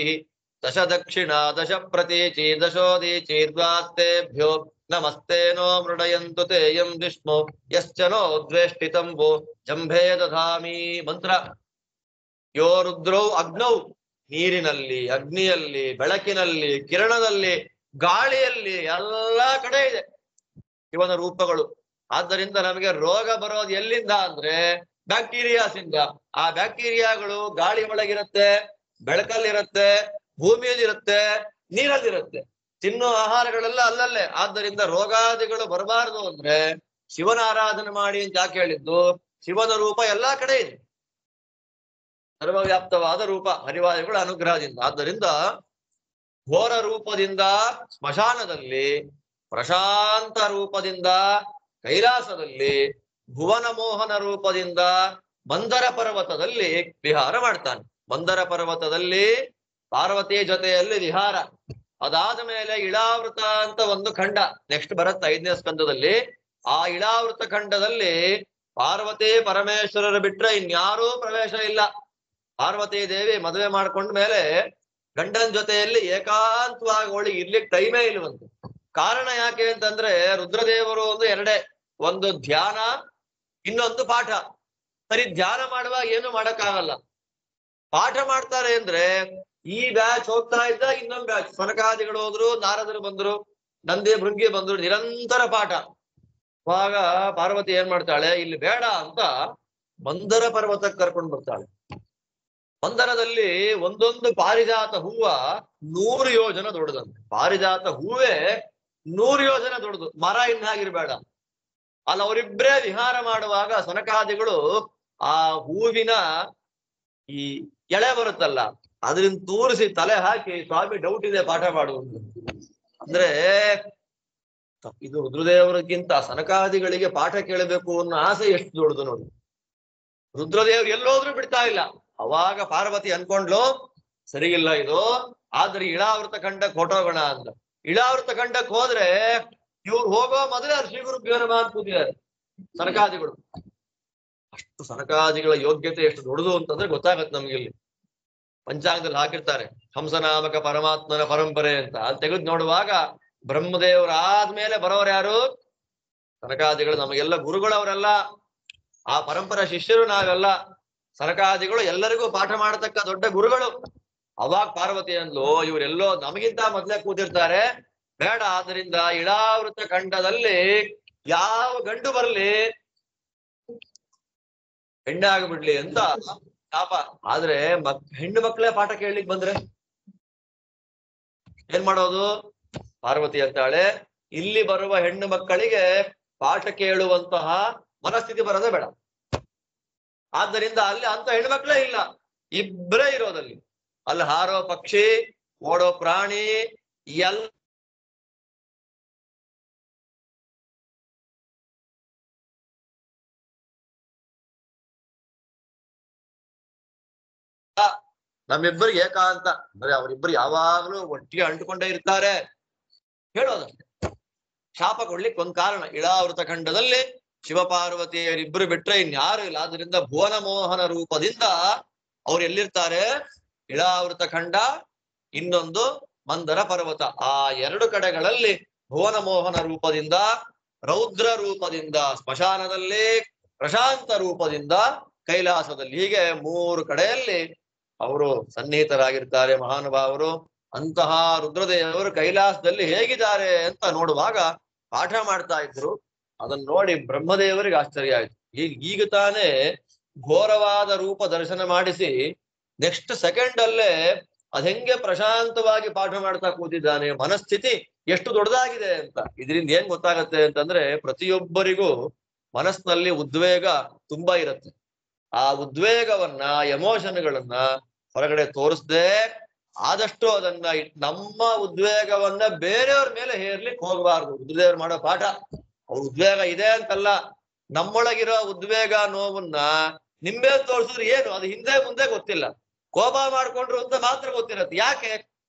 10 ದಕ್ಷಿಣಾ 10 ಪ್ರತೀಚಿ 10 ನಮಸ್ತೇನೋ ಮೃಡಯಂತು ತೇಯಂ ವಿಷ್ಣು ಯಶ್ಚನೋ ದ್ವೇಷ್ಟಿತಂ ವೋ ಜಂಭೇ ದಧಾಮಿ. ಮಂತ್ರ. ಯೋ ರುದ್ರೌ ಅಗ್ನೌ, ನೀರಿನಲ್ಲಿ, ಅಗ್ನಿಯಲ್ಲಿ, ಬೆಳಕಿನಲ್ಲಿ, ಕಿರಣದಲ್ಲಿ, ಗಾಳಿಯಲ್ಲಿ, ಎಲ್ಲಾ ಕಡೆ ಇದೆ ಇವನ ರೂಪಗಳು. ಆದ್ದರಿಂದ ನಮಗೆ ರೋಗ ಬರೋದು ಎಲ್ಲಿಂದ ಅಂದ್ರೆ ಬ್ಯಾಕ್ಟೀರಿಯಾಸ್ ಇಂದ. ಆ ಬ್ಯಾಕ್ಟೀರಿಯಾಗಳು ಗಾಳಿ ಒಳಗಿರುತ್ತೆ, ಬೆಳಕಲ್ಲಿರುತ್ತೆ, ಭೂಮಿಯಲ್ಲಿರುತ್ತೆ, ನೀರಲ್ಲಿರುತ್ತೆ. ತಿನ್ನೋ ಆಹಾರಗಳೆಲ್ಲ ಅಲ್ಲಲ್ಲೇ. ಆದ್ದರಿಂದ ರೋಗಾದಿಗಳು ಬರಬಾರದು ಅಂದ್ರೆ ಶಿವನ ಆರಾಧನೆ ಮಾಡಿ ಅಂತ ಯಾಕೆ ಹೇಳಿದ್ದು? ಶಿವನ ರೂಪ ಎಲ್ಲಾ ಕಡೆ ಇದೆ, ಸರ್ವವ್ಯಾಪ್ತವಾದ ರೂಪ ಹರಿವಾಯುಗಳ ಅನುಗ್ರಹದಿಂದ. ಆದ್ದರಿಂದ ಘೋರ ರೂಪದಿಂದ ಸ್ಮಶಾನದಲ್ಲಿ, ಪ್ರಶಾಂತ ರೂಪದಿಂದ ಕೈಲಾಸದಲ್ಲಿ, ಭುವನ ಮೋಹನ ರೂಪದಿಂದ ಮಂದರ ಪರ್ವತದಲ್ಲಿ ವಿಹಾರ ಮಾಡ್ತಾನೆ. ಮಂದರ ಪರ್ವತದಲ್ಲಿ ಪಾರ್ವತಿ ಜೊತೆಯಲ್ಲಿ ವಿಹಾರ. ಅದಾದ ಮೇಲೆ ಇಳಾವೃತ ಅಂತ ಒಂದು ಖಂಡ ನೆಕ್ಸ್ಟ್ ಬರುತ್ತೆ 5ನೇ ಸ್ಕಂದದಲ್ಲಿ. ಆ ಇಳಾವೃತ ಖಂಡದಲ್ಲಿ ಪಾರ್ವತಿ ಪರಮೇಶ್ವರರು ಬಿಟ್ರೆ ಇನ್ಯಾರೂ ಪ್ರವೇಶ ಇಲ್ಲ. ಪಾರ್ವತಿ ದೇವಿ ಮದುವೆ ಮಾಡ್ಕೊಂಡ ಮೇಲೆ ಗಂಡನ ಜೊತೆಯಲ್ಲಿ ಏಕಾಂತವಾಗಿ ಅವಳಿಗೆ ಇರ್ಲಿಕ್ಕೆ ಟೈಮೇ ಇಲ್ವಂತೆ. ಕಾರಣ ಯಾಕೆ ಅಂತಂದ್ರೆ ರುದ್ರದೇವರು ಒಂದು ಎರಡೇ, ಒಂದು ಧ್ಯಾನ, ಇನ್ನೊಂದು ಪಾಠ. ಸರಿ, ಧ್ಯಾನ ಮಾಡುವಾಗ ಏನು ಮಾಡಕ್ಕಾಗಲ್ಲ. ಪಾಠ ಮಾಡ್ತಾರೆ ಅಂದ್ರೆ ಈ ಬ್ಯಾಚ್ ಹೋಗ್ತಾ ಇದ್ದ ಇನ್ನೊಂದು ಬ್ಯಾಚ್, ಸನಕಾದಿಗಳು ಹೋದ್ರು, ನಾರದರು ಬಂದ್ರು, ನಂದಿ ಭೃಂಗಿ ಬಂದ್ರು, ನಿರಂತರ ಪಾಠ. ಅವಾಗ ಪಾರ್ವತಿ ಏನ್ ಮಾಡ್ತಾಳೆ? ಇಲ್ಲಿ ಬೇಡ ಅಂತ ಮಂದರ ಪರ್ವತಕ್ಕೆ ಕರ್ಕೊಂಡು ಬರ್ತಾಳೆ. ಮಂದರದಲ್ಲಿ ಒಂದೊಂದು ಪಾರಿಜಾತ ಹೂವ 100 ಯೋಜನ ದೊಡ್ಡದಂತೆ. ಪಾರಿಜಾತ ಹೂವೇ 100 ಯೋಜನ ದೊಡ್ಡದು. ಮರ ಇನ್ನಾಗಿರ್ಬೇಡ. ಅಲ್ಲಿ ಅವರಿಬ್ಬರೇ ವಿಹಾರ ಮಾಡುವಾಗ ಸನಕಾದಿಗಳು ಆ ಹೂವಿನ ಈ ಎಳೆ ಬರುತ್ತಲ್ಲ ಅದರಿಂದ ತೂರಿಸಿ ತಲೆ ಹಾಕಿ ಸ್ವಾಮಿ ಡೌಟ್ ಇದೆ ಪಾಠ ಮಾಡುವುದು. ಅಂದ್ರೆ ಇದು ರುದ್ರದೇವರಿಗಿಂತ ಸನಕಾದಿಗಳಿಗೆ ಪಾಠ ಕೇಳಬೇಕು ಅನ್ನೋ ಆಸೆ ಎಷ್ಟು ದೊಡ್ಡದು ನೋಡಿ. ರುದ್ರದೇವರು ಎಲ್ಲೋದ್ರೂ ಬಿಡ್ತಾ ಇಲ್ಲ. ಅವಾಗ ಪಾರ್ವತಿ ಅನ್ಕೊಂಡ್ಲು ಸರಿಗಿಲ್ಲ ಇದು, ಆದ್ರೆ ಇಳಾವೃತ ಖಂಡಕ್ಕೆ ಹೊಟ್ಟೋಗೋಣ ಅಂತ. ಇಳಾವೃತ ಖಂಡಕ್ಕೆ ಹೋದ್ರೆ ಇವ್ರು ಹೋಗೋ ಮೊದಲೇ ಅದು ಶ್ರೀ ಗುರುಭ್ಯೋ ನಮಃ ಅಂತ ಕೂತಿದ್ದಾರೆ ಸನಕಾದಿಗಳು. ಅಷ್ಟು ಸನಕಾದಿಗಳ ಯೋಗ್ಯತೆ ಎಷ್ಟು ದೊಡ್ಡದು ಅಂತಂದ್ರೆ ಗೊತ್ತಾಗತ್ತೆ ನಮ್ಗೆ. ಇಲ್ಲಿ ಪಂಚಾಂಗದಲ್ಲಿ ಹಾಕಿರ್ತಾರೆ ಹಂಸನಾಮಕ ಪರಮಾತ್ಮನ ಪರಂಪರೆ ಅಂತ. ಅಲ್ಲಿ ತೆಗೆದು ನೋಡುವಾಗ ಬ್ರಹ್ಮದೇವರು ಆದ್ಮೇಲೆ ಬರೋರು ಯಾರು? ಸನಕಾದಿಗಳು. ನಮಗೆಲ್ಲ ಗುರುಗಳವರೆಲ್ಲ, ಆ ಪರಂಪರಾ ಶಿಷ್ಯರು ನಾವೆಲ್ಲ. ಸನಕಾದಿಗಳು ಎಲ್ಲರಿಗೂ ಪಾಠ ಮಾಡತಕ್ಕ ದೊಡ್ಡ ಗುರುಗಳು. ಅವಾಗ ಪಾರ್ವತಿ ಅಂದ್ಲು ಇವರೆಲ್ಲೋ ನಮಗಿಂತ ಮೊದ್ಲೇ ಕೂತಿರ್ತಾರೆ, ಬೇಡ, ಆದ್ರಿಂದ ಇಳಾವೃತ ಖಂಡದಲ್ಲಿ ಯಾವ ಗಂಡು ಬರ್ಲಿ ಹೆಣ್ಣೆ ಆಗ್ಬಿಡ್ಲಿ ಅಂತ ಶಾಪ. ಆದ್ರೆ ಹೆಣ್ಣು ಮಕ್ಕಳೇ ಪಾಠ ಕೇಳಲಿಕ್ಕೆ ಬಂದ್ರೆ ಏನ್ ಮಾಡೋದು? ಪಾರ್ವತಿ ಅಂತಾಳೆ ಇಲ್ಲಿ ಬರುವ ಹೆಣ್ಣು ಮಕ್ಕಳಿಗೆ ಪಾಠ ಕೇಳುವಂತಹ ಮನಸ್ಥಿತಿ ಬರೋದೇ ಬೇಡ. ಆದ್ದರಿಂದ ಅಲ್ಲಿ ಅಂತ ಹೆಣ್ಣು ಮಕ್ಕಳೇ ಇಲ್ಲ, ಇಬ್ಬರೇ ಇರೋದಲ್ಲಿ. ಅಲ್ಲಿ ಹಾರೋ ಪಕ್ಷಿ, ಓಡೋ ಪ್ರಾಣಿ ಎಲ್ಲ ನಮ್ಮಿಬ್ಬರಿಗೆ ಏಕಾಂತ. ಅಂದ್ರೆ ಅವರಿಬ್ಬರು ಯಾವಾಗ್ಲೂ ಒಟ್ಟಿಗೆ ಅಂಟುಕೊಂಡೇ ಇರ್ತಾರೆ ಹೇಳೋದಷ್ಟೇ. ಶಾಪ ಕೊಡ್ಲಿಕ್ಕೆ ಒಂದ್ ಕಾರಣ, ಇಳಾವೃತ ಖಂಡದಲ್ಲಿ ಶಿವಪಾರ್ವತಿಯರಿಬ್ಬರು ಬಿಟ್ರೆ ಇನ್ಯಾರು ಇಲ್ಲ. ಆದ್ರಿಂದ ಭುವನ ಮೋಹನ ರೂಪದಿಂದ ಅವ್ರು ಎಲ್ಲಿರ್ತಾರೆ? ಇಳಾವೃತ ಖಂಡ, ಇನ್ನೊಂದು ಮಂದರ ಪರ್ವತ. ಆ ಎರಡು ಕಡೆಗಳಲ್ಲಿ ಭುವನ ಮೋಹನ ರೂಪದಿಂದ, ರೌದ್ರ ರೂಪದಿಂದ ಸ್ಮಶಾನದಲ್ಲಿ, ಪ್ರಶಾಂತ ರೂಪದಿಂದ ಕೈಲಾಸದಲ್ಲಿ, ಹೀಗೆ ಮೂರು ಕಡೆಯಲ್ಲಿ ಅವರು ಸನ್ನಿಹಿತರಾಗಿರ್ತಾರೆ ಮಹಾನುಭಾವರು. ಅಂತಹ ರುದ್ರದೇವರು ಕೈಲಾಸದಲ್ಲಿ ಹೇಗಿದ್ದಾರೆ ಅಂತ ನೋಡುವಾಗ ಪಾಠ ಮಾಡ್ತಾ ಇದ್ರು. ಅದನ್ನ ನೋಡಿ ಬ್ರಹ್ಮದೇವರಿಗೆ ಆಶ್ಚರ್ಯ ಆಯ್ತು. ಈಗ ತಾನೇ ಘೋರವಾದ ರೂಪ ದರ್ಶನ ಮಾಡಿಸಿ ನೆಕ್ಸ್ಟ್ ಸೆಕೆಂಡ್ ಅಲ್ಲೇ ಅದೆಂಗೆ ಪ್ರಶಾಂತವಾಗಿ ಪಾಠ ಮಾಡ್ತಾ ಕೂತಿದ್ದಾನೆ. ಮನಸ್ಥಿತಿ ಎಷ್ಟು ದೊಡ್ಡದಾಗಿದೆ ಅಂತ ಇದರಿಂದ ಏನ್ ಗೊತ್ತಾಗತ್ತೆ ಅಂತಂದ್ರೆ, ಪ್ರತಿಯೊಬ್ಬರಿಗೂ ಮನಸ್ಸಿನಲ್ಲಿ ಉದ್ವೇಗ ತುಂಬಾ ಇರುತ್ತೆ. ಆ ಉದ್ವೇಗವನ್ನ, ಎಮೋಷನ್ಗಳನ್ನ ಹೊರಗಡೆ ತೋರಿಸ್ದೆ ಆದಷ್ಟು ಅದನ್ನ ನಮ್ಮ ಉದ್ವೇಗವನ್ನ ಬೇರೆಯವ್ರ ಮೇಲೆ ಹೇರ್ಲಿಕ್ಕೆ ಹೋಗಬಾರ್ದು. ರುದ್ರದೇವರು ಮಾಡೋ ಪಾಠ. ಅವ್ರ ಉದ್ವೇಗ ಇದೆ ಅಂತಲ್ಲ, ನಮ್ಮೊಳಗಿರೋ ಉದ್ವೇಗ ನೋವನ್ನ ನಿಂಬೆ ತೋರಿಸಿದ್ರೆ ಏನು, ಅದು ಹಿಂದೆ ಮುಂದೆ ಗೊತ್ತಿಲ್ಲ, ಕೋಪ ಮಾಡ್ಕೊಂಡ್ರು ಅಂತ ಮಾತ್ರ ಗೊತ್ತಿರತ್ತೆ. ಯಾಕೆ?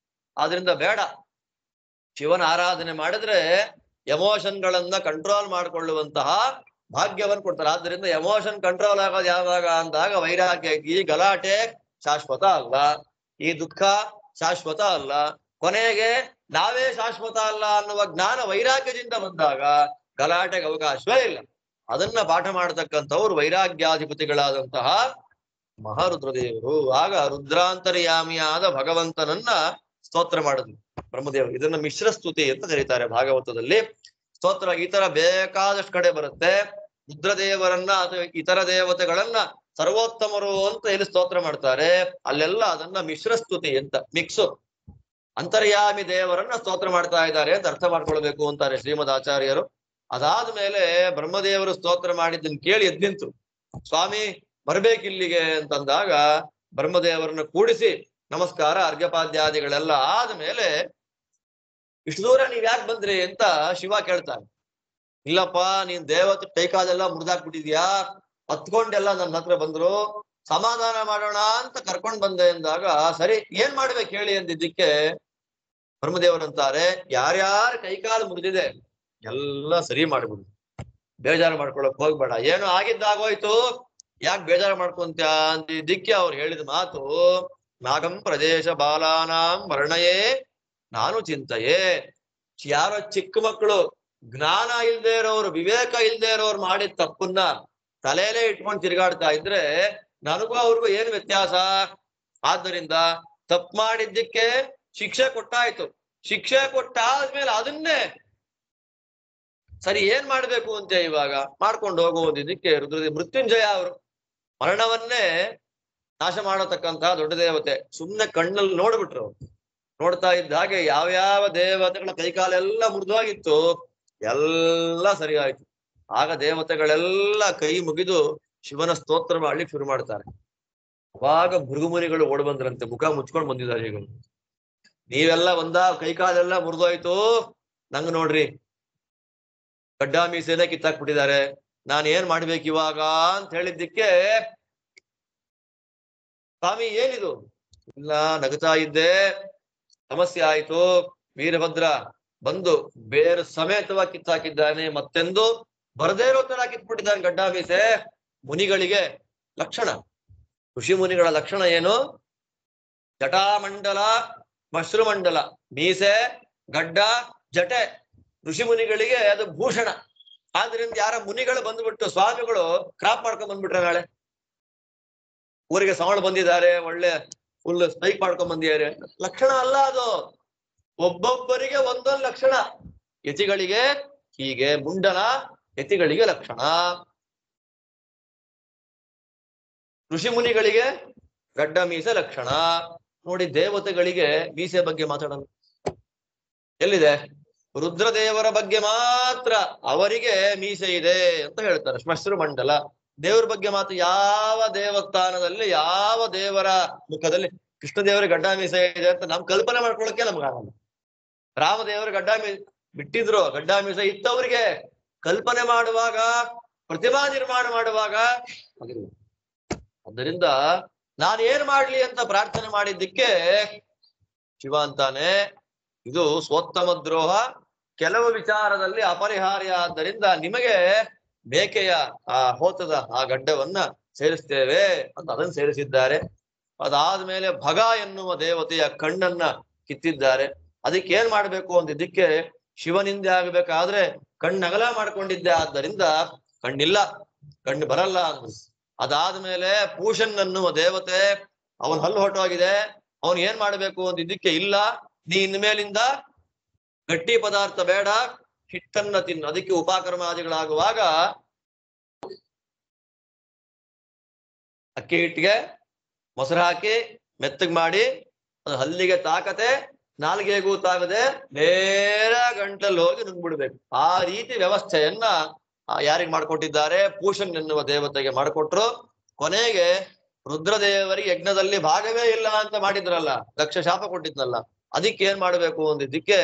ಆದ್ರಿಂದ ಬೇಡ. ಶಿವನ ಆರಾಧನೆ ಮಾಡಿದ್ರೆ ಎಮೋಷನ್ಗಳನ್ನ ಕಂಟ್ರೋಲ್ ಮಾಡ್ಕೊಳ್ಳುವಂತಹ ಭಾಗ್ಯವನ್ನು ಕೊಡ್ತಾರೆ. ಆದ್ರಿಂದ ಎಮೋಷನ್ ಕಂಟ್ರೋಲ್ ಆಗೋದು ಯಾವಾಗ ಅಂದಾಗ ವೈರಾಗ್ಯ. ಈ ಗಲಾಟೆ ಶಾಶ್ವತ ಅಲ್ಲ, ಈ ದುಃಖ ಶಾಶ್ವತ ಅಲ್ಲ, ಕೊನೆಗೆ ನಾವೇ ಶಾಶ್ವತ ಅಲ್ಲ ಅನ್ನುವ ಜ್ಞಾನ ವೈರಾಗ್ಯದಿಂದ ಬಂದಾಗ ಗಲಾಟೆಗೆ ಅವಕಾಶವೇ ಇಲ್ಲ. ಅದನ್ನ ಪಾಠ ಮಾಡತಕ್ಕಂಥವ್ರು ವೈರಾಗ್ಯಾಧಿಪತಿಗಳಾದಂತಹ ಮಹಾರುದ್ರದೇವರು. ಆಗ ರುದ್ರಾಂತರ್ಯಾಮಿಯಾದ ಭಗವಂತನನ್ನ ಸ್ತೋತ್ರ ಮಾಡಿದ್ರು ಬ್ರಹ್ಮದೇವರು. ಇದನ್ನ ಮಿಶ್ರ ಸ್ತುತಿ ಅಂತ ಕರೀತಾರೆ ಭಾಗವತದಲ್ಲಿ. ಸ್ತೋತ್ರ ಈ ತರ ಬೇಕಾದಷ್ಟು ಕಡೆ ಬರುತ್ತೆ. ರುದ್ರದೇವರನ್ನ ಅಥವಾ ಇತರ ದೇವತೆಗಳನ್ನ ಸರ್ವೋತ್ತಮರು ಅಂತ ಎಲ್ಲಿ ಸ್ತೋತ್ರ ಮಾಡ್ತಾರೆ, ಅಲ್ಲೆಲ್ಲ ಅದನ್ನ ಮಿಶ್ರ ಸ್ತುತಿ ಅಂತ, ಮಿಕ್ಸು. ಅಂತರ್ಯಾಮಿ ದೇವರನ್ನ ಸ್ತೋತ್ರ ಮಾಡ್ತಾ ಇದ್ದಾರೆ ಅಂತ ಅರ್ಥ ಮಾಡ್ಕೊಳ್ಬೇಕು ಅಂತಾರೆ ಶ್ರೀಮದ್ ಆಚಾರ್ಯರು. ಅದಾದ್ಮೇಲೆ ಬ್ರಹ್ಮದೇವರು ಸ್ತೋತ್ರ ಮಾಡಿದ್ದನ್ನು ಕೇಳಿ ಎದ್ದಿಂತು. ಸ್ವಾಮಿ ಬರ್ಬೇಕಿಲ್ಲಿಗೆ ಅಂತಂದಾಗ ಬ್ರಹ್ಮದೇವರನ್ನ ಕೂಡಿಸಿ ನಮಸ್ಕಾರ ಅರ್ಘ್ಯಪಾದ್ಯಾದಿಗಳೆಲ್ಲ ಆದ್ಮೇಲೆ, ಇಷ್ಟು ದೂರ ನೀವ್ ಯಾಕೆ ಬಂದ್ರಿ ಅಂತ ಶಿವ ಕೇಳ್ತಾನೆ. ಇಲ್ಲಪ್ಪ, ನೀನ್ ದೇವತೆ ಕೈಕಾಲೆಲ್ಲ ಮುರಿದಾಕ್ಬಿಟ್ಟಿದ್ಯಾ, ಹತ್ಕೊಂಡೆಲ್ಲ ನನ್ನ ಹತ್ರ ಬಂದ್ರು, ಸಮಾಧಾನ ಮಾಡೋಣ ಅಂತ ಕರ್ಕೊಂಡ್ ಬಂದೆ ಅಂದಾಗ, ಸರಿ ಏನ್ ಮಾಡ್ಬೇಕು ಹೇಳಿ ಅಂದಿದ್ದಕ್ಕೆ ಬ್ರಹ್ಮದೇವರಂತಾರೆ, ಯಾರ್ಯಾರ ಕೈಕಾಲು ಮುರಿದಿದೆ ಎಲ್ಲ ಸರಿ ಮಾಡ್ಬಿಡು, ಬೇಜಾರು ಮಾಡ್ಕೊಳಕ್ ಹೋಗ್ಬೇಡ, ಏನು ಆಗಿದ್ದಾಗೋಯ್ತು, ಯಾಕೆ ಬೇಜಾರು ಮಾಡ್ಕೊಂತ್ಯ ಅಂದಿದ್ದಕ್ಕೆ ಅವ್ರು ಹೇಳಿದ ಮಾತು, ನಾಗಂ ಪ್ರದೇಶ ಬಾಲಾನಾಂ ವರ್ಣಯೇ ನಾನು ಚಿಂತೆಯೇ. ಯಾರೋ ಚಿಕ್ಕ ಮಕ್ಕಳು, ಜ್ಞಾನ ಇಲ್ದೇ ಇರೋರು, ವಿವೇಕ ಇಲ್ದೇ ಇರೋರು ಮಾಡಿದ ತಪ್ಪನ್ನ ತಲೆಯಲ್ಲೇ ಇಟ್ಕೊಂಡು ತಿರುಗಾಡ್ತಾ ಇದ್ರೆ ನನಗೂ ಅವ್ರಿಗೂ ಏನು ವ್ಯತ್ಯಾಸ? ಆದ್ದರಿಂದ ತಪ್ಪು ಮಾಡಿದ್ದಕ್ಕೆ ಶಿಕ್ಷೆ ಕೊಟ್ಟಾಯ್ತು. ಶಿಕ್ಷೆ ಕೊಟ್ಟಾದ್ಮೇಲೆ ಅದನ್ನೇ ಸರಿ ಏನ್ ಮಾಡ್ಬೇಕು ಅಂತ ಇವಾಗ ಮಾಡ್ಕೊಂಡು ಹೋಗುವುದಕ್ಕೆ ರುದ್ರದೇವ ಮೃತ್ಯುಂಜಯ ಅವರು ಮರಣವನ್ನೇ ನಾಶ ಮಾಡತಕ್ಕಂತಹ ದೊಡ್ಡ ದೇವತೆ. ಸುಮ್ನೆ ಕಣ್ಣಲ್ಲಿ ನೋಡ್ಬಿಟ್ರು. ನೋಡ್ತಾ ಇದ್ದ ಹಾಗೆ ಯಾವ್ಯಾವ ದೇವತೆಗಳ ಕೈಕಾಲೆಲ್ಲ ಮುರಿದೋಗಿತ್ತು ಎಲ್ಲ ಸರಿ ಆಯ್ತು. ಆಗ ದೇವತೆಗಳೆಲ್ಲ ಕೈ ಮುಗಿದು ಶಿವನ ಸ್ತೋತ್ರ ಮಾಡ್ಲಿಕ್ಕೆ ಶುರು ಮಾಡ್ತಾರೆ. ಅವಾಗ ಭೃಗುಮುನಿಗಳು ಓಡ್ ಬಂದ್ರಂತೆ, ಮುಖ ಮುಚ್ಕೊಂಡು ಬಂದಿದ್ದಾರೆ ಈಗ. ನೀವೆಲ್ಲ ಕೈಕಾಲೆಲ್ಲ ಮುರಿದೋಯ್ತು, ನಂಗ್ ನೋಡ್ರಿ ಗಡ್ಡ ಮೀಸೆನೆ ಕಿತ್ತಾಕ್ಬಿಟ್ಟಿದ್ದಾರೆ, ನಾನು ಏನ್ ಮಾಡ್ಬೇಕು ಇವಾಗ ಅಂತ ಹೇಳಿದ್ದಕ್ಕೆ, ಸ್ವಾಮಿ ಏನಿದು? ಇಲ್ಲ, ನಗುತ್ತಾ ಇದ್ದೆ, ಸಮಸ್ಯೆ ಆಯ್ತು, ವೀರಭದ್ರ ಬಂದು ಬೇರೆ ಸಮೇತವಾಗಿ ಕಿತ್ತಾಕಿದ್ದಾನೆ, ಮತ್ತೆಂದು ಬರದೇ ಇರೋ ತರ ಕಿತ್ಬಿಟ್ಟಿದ್ದಾನೆ ಗಡ್ಡ ಮೀಸೆ. ಮುನಿಗಳಿಗೆ ಲಕ್ಷಣ, ಋಷಿ ಮುನಿಗಳ ಲಕ್ಷಣ ಏನು? ಜಟಾಮಂಡಲ, ಮಶ್ರುಮಂಡಲ, ಮೀಸೆ, ಗಡ್ಡ, ಜಟೆ ಋಷಿ ಮುನಿಗಳಿಗೆ ಅದು ಭೂಷಣ. ಆದ್ರಿಂದ ಯಾರ ಮುನಿಗಳು ಬಂದ್ಬಿಟ್ಟು ಸ್ವಾಮಿಗಳು ಕ್ರಾಪ್ ಮಾಡ್ಕೊಂಡ್ ಬಂದ್ಬಿಟ್ರೆ, ನಾಳೆ ಊರಿಗೆ ಸವಳ ಬಂದಿದ್ದಾರೆ, ಒಳ್ಳೆ ಫುಲ್ ಸ್ಪೈಕ್ ಮಾಡ್ಕೊಂಡ್ ಬಂದಿದ್ದಾರೆ, ಲಕ್ಷಣ ಅಲ್ಲ ಅದು. ಒಬ್ಬೊಬ್ಬರಿಗೆ ಒಂದೊಂದು ಲಕ್ಷಣ. ಯತಿಗಳಿಗೆ ಹೀಗೆ ಮುಂಡನ, ಯತಿಗಳಿಗೆ ಲಕ್ಷಣ. ಋಷಿ ಮುನಿಗಳಿಗೆ ಗಡ್ಡ ಮೀಸೆ ಲಕ್ಷಣ. ನೋಡಿ, ದೇವತೆಗಳಿಗೆ ಮೀಸೆ ಬಗ್ಗೆ ಮಾತಾಡೋಣ ಎಲ್ಲಿದೆ? ರುದ್ರದೇವರ ಬಗ್ಗೆ ಮಾತ್ರ ಅವರಿಗೆ ಮೀಸೆ ಇದೆ ಅಂತ ಹೇಳ್ತಾರೆ, ಶ್ಮಶ್ರು ಮಂಡಲ. ದೇವರ ಬಗ್ಗೆ ಮಾತ್ರ ಯಾವ ದೇವಸ್ಥಾನದಲ್ಲಿ, ಯಾವ ದೇವರ ಮುಖದಲ್ಲಿ ಕೃಷ್ಣ ದೇವರ ಗಡ್ಡ ಮೀಸೆ ಇದೆ ಅಂತ ನಮ್ ಕಲ್ಪನೆ ಮಾಡ್ಕೊಳಕ್ಕೆ ನಮ್ಗಾಗಲ್ಲ. ರಾಮದೇವರು ಗಡ್ಡ ಬಿಟ್ಟಿದ್ರು, ಗಡ್ಡ ಮೀಸೆ ಇತ್ತವರಿಗೆ. ಕಲ್ಪನೆ ಮಾಡುವಾಗ, ಪ್ರತಿಮಾ ನಿರ್ಮಾಣ ಮಾಡುವಾಗ ಅದರಿಂದ ನಾನು ಏನ್ ಮಾಡ್ಲಿ ಅಂತ ಪ್ರಾರ್ಥನೆ ಮಾಡಿದ್ದಕ್ಕೆ ಶಿವ ಅಂತಾನೆ, ಇದು ಸ್ವೋತ್ತಮ ದ್ರೋಹ, ಕೆಲವು ವಿಚಾರದಲ್ಲಿ ಅಪರಿಹಾರ್ಯ, ಆದ್ದರಿಂದ ನಿಮಗೆ ಮೇಕೆಯ ಆ ಹೋತದ ಆ ಗಡ್ಡವನ್ನ ಸೇರಿಸ್ತೇವೆ ಅಂತ ಅದನ್ನು ಸೇರಿಸಿದ್ದಾರೆ. ಅದಾದ್ಮೇಲೆ ಭಗ ಎನ್ನುವ ದೇವತೆಯ ಕಣ್ಣನ್ನ ಕಿತ್ತಿದ್ದಾರೆ. ಅದಕ್ಕೆ ಏನ್ ಮಾಡ್ಬೇಕು ಅಂದಿದ್ದಕ್ಕೆ, ಶಿವನಿಂದೆ ಆಗ್ಬೇಕಾದ್ರೆ ಕಣ್ಣಗಲ ಮಾಡ್ಕೊಂಡಿದ್ದೆ, ಆದ್ದರಿಂದ ಕಣ್ಣಿಲ್ಲ, ಕಣ್ಣು ಬರಲ್ಲ ಅಂದ್ರು. ಅದಾದ್ಮೇಲೆ ಪೂಷನ್ ಅನ್ನುವ ದೇವತೆ, ಅವನ್ ಹಲ್ಲು ಹೊರಟೋಗಿದೆ, ಅವನ್ ಏನ್ ಮಾಡ್ಬೇಕು ಅಂದಿದ್ದಕ್ಕೆ, ಇಲ್ಲ ನೀ ಇನ್ಮೇಲಿಂದ ಗಟ್ಟಿ ಪದಾರ್ಥ ಬೇಡ, ಹಿಟ್ಟನ್ನ ತಿನ್ನು. ಅದಕ್ಕೆ ಉಪಕರ್ಮಾದಿಗಳಾಗುವಾಗ ಅಕ್ಕಿ ಹಿಟ್ಟಿಗೆ ಮೊಸರು ಹಾಕಿ ಮೆತ್ತಗ್ ಮಾಡಿ, ಅದು ಹಲ್ಲಿಗೆ ತಾಕತೆ, ನಾಲ್ಗೆಗೂ ತಾಗದೆ ನೇರ ಗಂಟಲ್ಲಿ ಹೋಗಿ ನುಗ್ಬಿಡ್ಬೇಕು. ಆ ರೀತಿ ವ್ಯವಸ್ಥೆಯನ್ನ ಯಾರಿಗೆ ಮಾಡ್ಕೊಟ್ಟಿದ್ದಾರೆ? ಪೂಷನ್ ಎನ್ನುವ ದೇವತೆಗೆ ಮಾಡಿಕೊಟ್ರು. ಕೊನೆಗೆ ರುದ್ರದೇವರಿಗೆ ಯಜ್ಞದಲ್ಲಿ ಭಾಗವೇ ಇಲ್ಲ ಅಂತ ಮಾಡಿದ್ರಲ್ಲ, ದಕ್ಷ ಶಾಪ ಕೊಟ್ಟಿದ್ನಲ್ಲ, ಅದಕ್ಕೆ ಏನ್ ಮಾಡ್ಬೇಕು ಅಂದಿದ್ದಕ್ಕೆ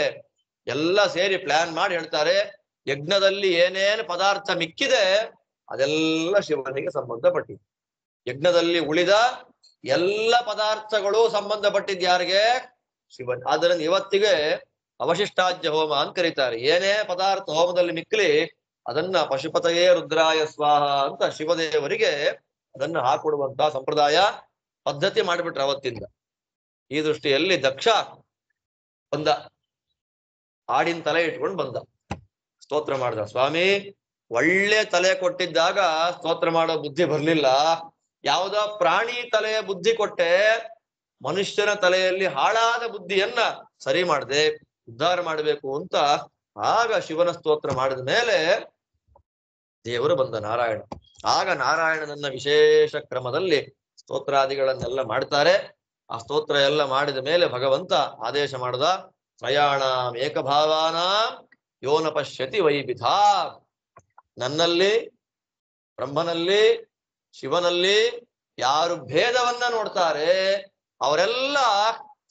ಎಲ್ಲ ಸೇರಿ ಪ್ಲಾನ್ ಮಾಡಿ ಹೇಳ್ತಾರೆ, ಯಜ್ಞದಲ್ಲಿ ಏನೇನು ಪದಾರ್ಥ ಮಿಕ್ಕಿದೆ ಅದೆಲ್ಲ ಶಿವನಿಗೆ ಸಂಬಂಧಪಟ್ಟಿದೆ. ಯಜ್ಞದಲ್ಲಿ ಉಳಿದ ಎಲ್ಲ ಪದಾರ್ಥಗಳು ಸಂಬಂಧಪಟ್ಟಿದ್ ಯಾರಿಗೆ? ಶಿವನ್. ಆದ್ದರಿಂದ ಇವತ್ತಿಗೆ ಅವಶಿಷ್ಟಾಜ್ಯ ಹೋಮ ಅಂತ ಕರೀತಾರೆ. ಏನೇ ಪದಾರ್ಥ ಹೋಮದಲ್ಲಿ ಮಿಕ್ಕಲಿ ಅದನ್ನ ಪಶುಪತಯೇ ರುದ್ರಾಯ ಸ್ವಾಹ ಅಂತ ಶಿವದೇವರಿಗೆ ಅದನ್ನು ಹಾಕೊಡುವಂತ ಸಂಪ್ರದಾಯ ಪದ್ಧತಿ ಮಾಡಿಬಿಟ್ರೆ ಅವತ್ತಿಂದ. ಈ ದೃಷ್ಟಿಯಲ್ಲಿ ದಕ್ಷ ಬಂದ, ಆಡಿನ ತಲೆ ಇಟ್ಕೊಂಡು ಬಂದ, ಸ್ತೋತ್ರ ಮಾಡ್ದ. ಸ್ವಾಮಿ, ಒಳ್ಳೆ ತಲೆ ಕೊಟ್ಟಿದ್ದಾಗ ಸ್ತೋತ್ರ ಮಾಡೋ ಬುದ್ಧಿ ಬರ್ಲಿಲ್ಲ, ಯಾವುದೋ ಪ್ರಾಣಿ ತಲೆಯ ಬುದ್ಧಿ ಕೊಟ್ಟೆ, ಮನುಷ್ಯನ ತಲೆಯಲ್ಲಿ ಹಾಳಾದ ಬುದ್ಧಿಯನ್ನ ಸರಿ ಮಾಡದೆ ಉದ್ಧಾರ ಮಾಡಬೇಕು ಅಂತ ಆಗ ಶಿವನ ಸ್ತೋತ್ರ ಮಾಡಿದ ಮೇಲೆ ದೇವರು ಬಂದ, ನಾರಾಯಣ. ಆಗ ನಾರಾಯಣನನ್ನ ವಿಶೇಷ ಕ್ರಮದಲ್ಲಿ ಸ್ತೋತ್ರಾದಿಗಳನ್ನೆಲ್ಲ ಮಾಡ್ತಾರೆ. ಆ ಸ್ತೋತ್ರ ಎಲ್ಲ ಮಾಡಿದ ಮೇಲೆ ಭಗವಂತ ಆದೇಶ ಮಾಡದ, ತ್ರಯಾಣಾಂ ಏಕಭಾವಾನಾಂ ಯೋನ ಪಶ್ಯತಿ ವೈವಿಧಾ. ನನ್ನಲ್ಲಿ, ಬ್ರಹ್ಮನಲ್ಲಿ, ಶಿವನಲ್ಲಿ ಯಾರು ಭೇದವನ್ನ ನೋಡ್ತಾರೆ ಅವರೆಲ್ಲ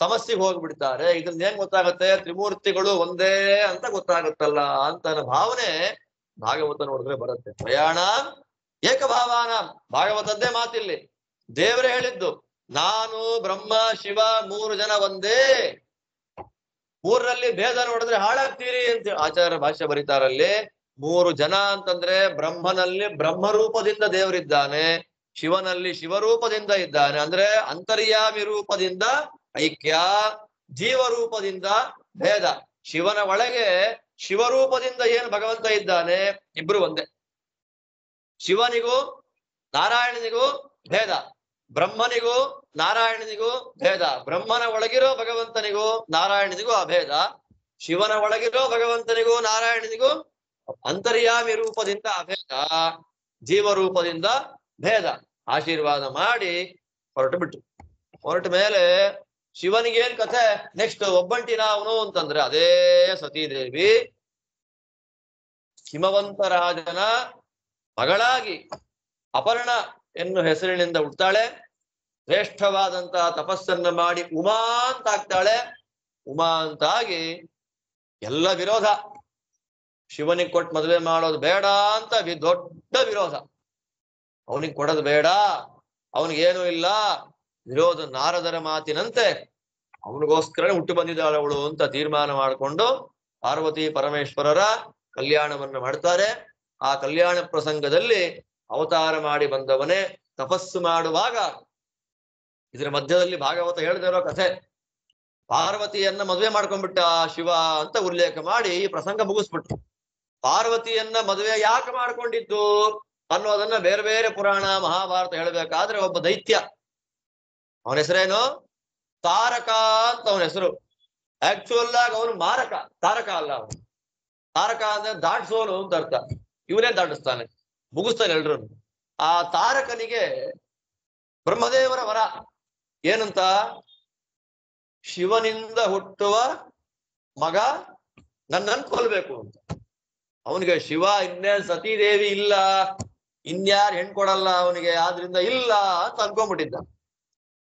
ತಮಸ್ಸಿಗೆ ಹೋಗ್ಬಿಡ್ತಾರೆ. ಇದ್ರಿಂದ ಏನ್ ಗೊತ್ತಾಗತ್ತೆ? ತ್ರಿಮೂರ್ತಿಗಳು ಒಂದೇ ಅಂತ ಗೊತ್ತಾಗುತ್ತಲ್ಲ ಅಂತ ಭಾವನೆ ಭಾಗವತ ನೋಡಿದ್ರೆ ಬರುತ್ತೆ. ಪ್ರಯಾಣ ಏಕಭಾವಾನ, ಭಾಗವತದ್ದೇ ಮಾತಿಲ್ಲಿ ದೇವರೇ ಹೇಳಿದ್ದು, ನಾನು ಬ್ರಹ್ಮ ಶಿವ 3 ಜನ ಒಂದೇ, 3ರಲ್ಲಿ ಭೇದ ನೋಡಿದ್ರೆ ಹಾಳಾಗ್ತೀರಿ ಅಂತ ಆಚಾರ್ಯ ಭಾಷ್ಯ ಬರೀತಾರಲ್ಲಿ. 3 ಜನ ಅಂತಂದ್ರೆ ಬ್ರಹ್ಮನಲ್ಲಿ ಬ್ರಹ್ಮರೂಪದಿಂದ ದೇವರಿದ್ದಾನೆ, ಶಿವನಲ್ಲಿ ಶಿವರೂಪದಿಂದ ಇದ್ದಾನೆ, ಅಂದ್ರೆ ಅಂತರ್ಯಾಮಿ ರೂಪದಿಂದ ಐಕ್ಯ, ಜೀವರೂಪದಿಂದ ಭೇದ. ಶಿವನ ಒಳಗೆ ಶಿವರೂಪದಿಂದ ಏನು ಭಗವಂತ ಇದ್ದಾನೆ, ಇಬ್ರು ಒಂದೇ. ಶಿವನಿಗೂ ನಾರಾಯಣನಿಗೂ ಭೇದ, ಬ್ರಹ್ಮನಿಗೂ ನಾರಾಯಣನಿಗೂ ಭೇದ, ಬ್ರಹ್ಮನ ಒಳಗಿರೋ ಭಗವಂತನಿಗೂ ನಾರಾಯಣನಿಗೂ ಅಭೇದ, ಶಿವನ ಒಳಗಿರೋ ಭಗವಂತನಿಗೂ ನಾರಾಯಣನಿಗೂ ಅಂತರ್ಯಾಮಿ ರೂಪದಿಂದ ಅಭೇದ, ಜೀವರೂಪದಿಂದ ಭೇದ. ಆಶೀರ್ವಾದ ಮಾಡಿ ಹೊರಟು ಬಿಟ್ರು. ಹೊರಟ ಮೇಲೆ ಶಿವನಿಗೇನ್ ಕಥೆ? ನೆಕ್ಸ್ಟ್ ಒಬ್ಬಂಟಿನ ಅವನು ಅಂತಂದ್ರೆ ಅದೇ ಸತೀದೇವಿ ಹಿಮವಂತ ರಾಜನ ಮಗಳಾಗಿ ಅಪರ್ಣ ಎನ್ನು ಹೆಸರಿನಿಂದ ಹುಡ್ತಾಳೆ. ಶ್ರೇಷ್ಠವಾದಂತಹ ತಪಸ್ಸನ್ನ ಮಾಡಿ ಉಮಾ ಅಂತ ಆಗ್ತಾಳೆ. ಉಮಾ ಅಂತಾಗಿ ಎಲ್ಲ ವಿರೋಧ. ಶಿವನಿಗೆ ಕೊಟ್ಟು ಮದುವೆ ಮಾಡೋದು ಬೇಡ ಅಂತ ದೊಡ್ಡ ವಿರೋಧ. ಅವನಿಗೆ ಕೊಡೋದು ಬೇಡ, ಅವನಿಗೇನು ಇಲ್ಲ. ವಿರೋಧ ನಾರದರ ಮಾತಿನಂತೆ ಅವನಿಗೋಸ್ಕರ ಹುಟ್ಟು ಬಂದಿದ್ದಾಳೆ ಅವಳು ಅಂತ ತೀರ್ಮಾನ ಮಾಡಿಕೊಂಡು ಪಾರ್ವತಿ ಪರಮೇಶ್ವರರ ಕಲ್ಯಾಣವನ್ನು ಮಾಡ್ತಾರೆ. ಆ ಕಲ್ಯಾಣ ಪ್ರಸಂಗದಲ್ಲಿ ಅವತಾರ ಮಾಡಿ ಬಂದವನೇ ತಪಸ್ಸು ಮಾಡುವಾಗ ಇದರ ಮಧ್ಯದಲ್ಲಿ ಭಾಗವತ ಹೇಳದೇ ಇರೋ ಕಥೆ. ಪಾರ್ವತಿಯನ್ನ ಮದುವೆ ಮಾಡ್ಕೊಂಡ್ಬಿಟ್ಟ ಶಿವ ಅಂತ ಉಲ್ಲೇಖ ಮಾಡಿ ಈ ಪ್ರಸಂಗ ಮುಗಿಸ್ಬಿಟ್ರು. ಪಾರ್ವತಿಯನ್ನ ಮದುವೆ ಯಾಕೆ ಮಾಡ್ಕೊಂಡಿದ್ದು ಅನ್ನೋದನ್ನ ಬೇರೆ ಬೇರೆ ಪುರಾಣ ಮಹಾಭಾರತ ಹೇಳ್ಬೇಕಾದ್ರೆ ಒಬ್ಬ ದೈತ್ಯ, ಅವನ ಹೆಸರೇನು? ತಾರಕ ಅಂತ ಅವನ ಹೆಸರು. ಆಕ್ಚುಯಲ್ ಆಗಿ ಅವನು ಮಾರಕ, ತಾರಕ ಅಲ್ಲ. ಅವನು ತಾರಕ ಅಂದ್ರೆ ದಾಟಿಸೋನು ಅಂತ ಅರ್ಥ. ಇವನೇ ದಾಟಿಸ್ತಾನೆ, ಮುಗಿಸ್ತಾನೆ ಎಲ್ರು. ಆ ತಾರಕನಿಗೆ ಬ್ರಹ್ಮದೇವರ ವರ ಏನಂತ? ಶಿವನಿಂದ ಹುಟ್ಟುವ ಮಗ ನನ್ನನ್ನು ಕೊಲ್ಬೇಕು ಅಂತ. ಅವನಿಗೆ ಶಿವ ಇನ್ನೇನ್ ಸತೀದೇವಿ ಇಲ್ಲ, ಇನ್ಯಾರು ಹೆಣ್ಕೊಡಲ್ಲ ಅವನಿಗೆ, ಆದ್ರಿಂದ ಇಲ್ಲ ಅಂತ ಅನ್ಕೊಂಡ್ಬಿಟ್ಟಿದ್ದ.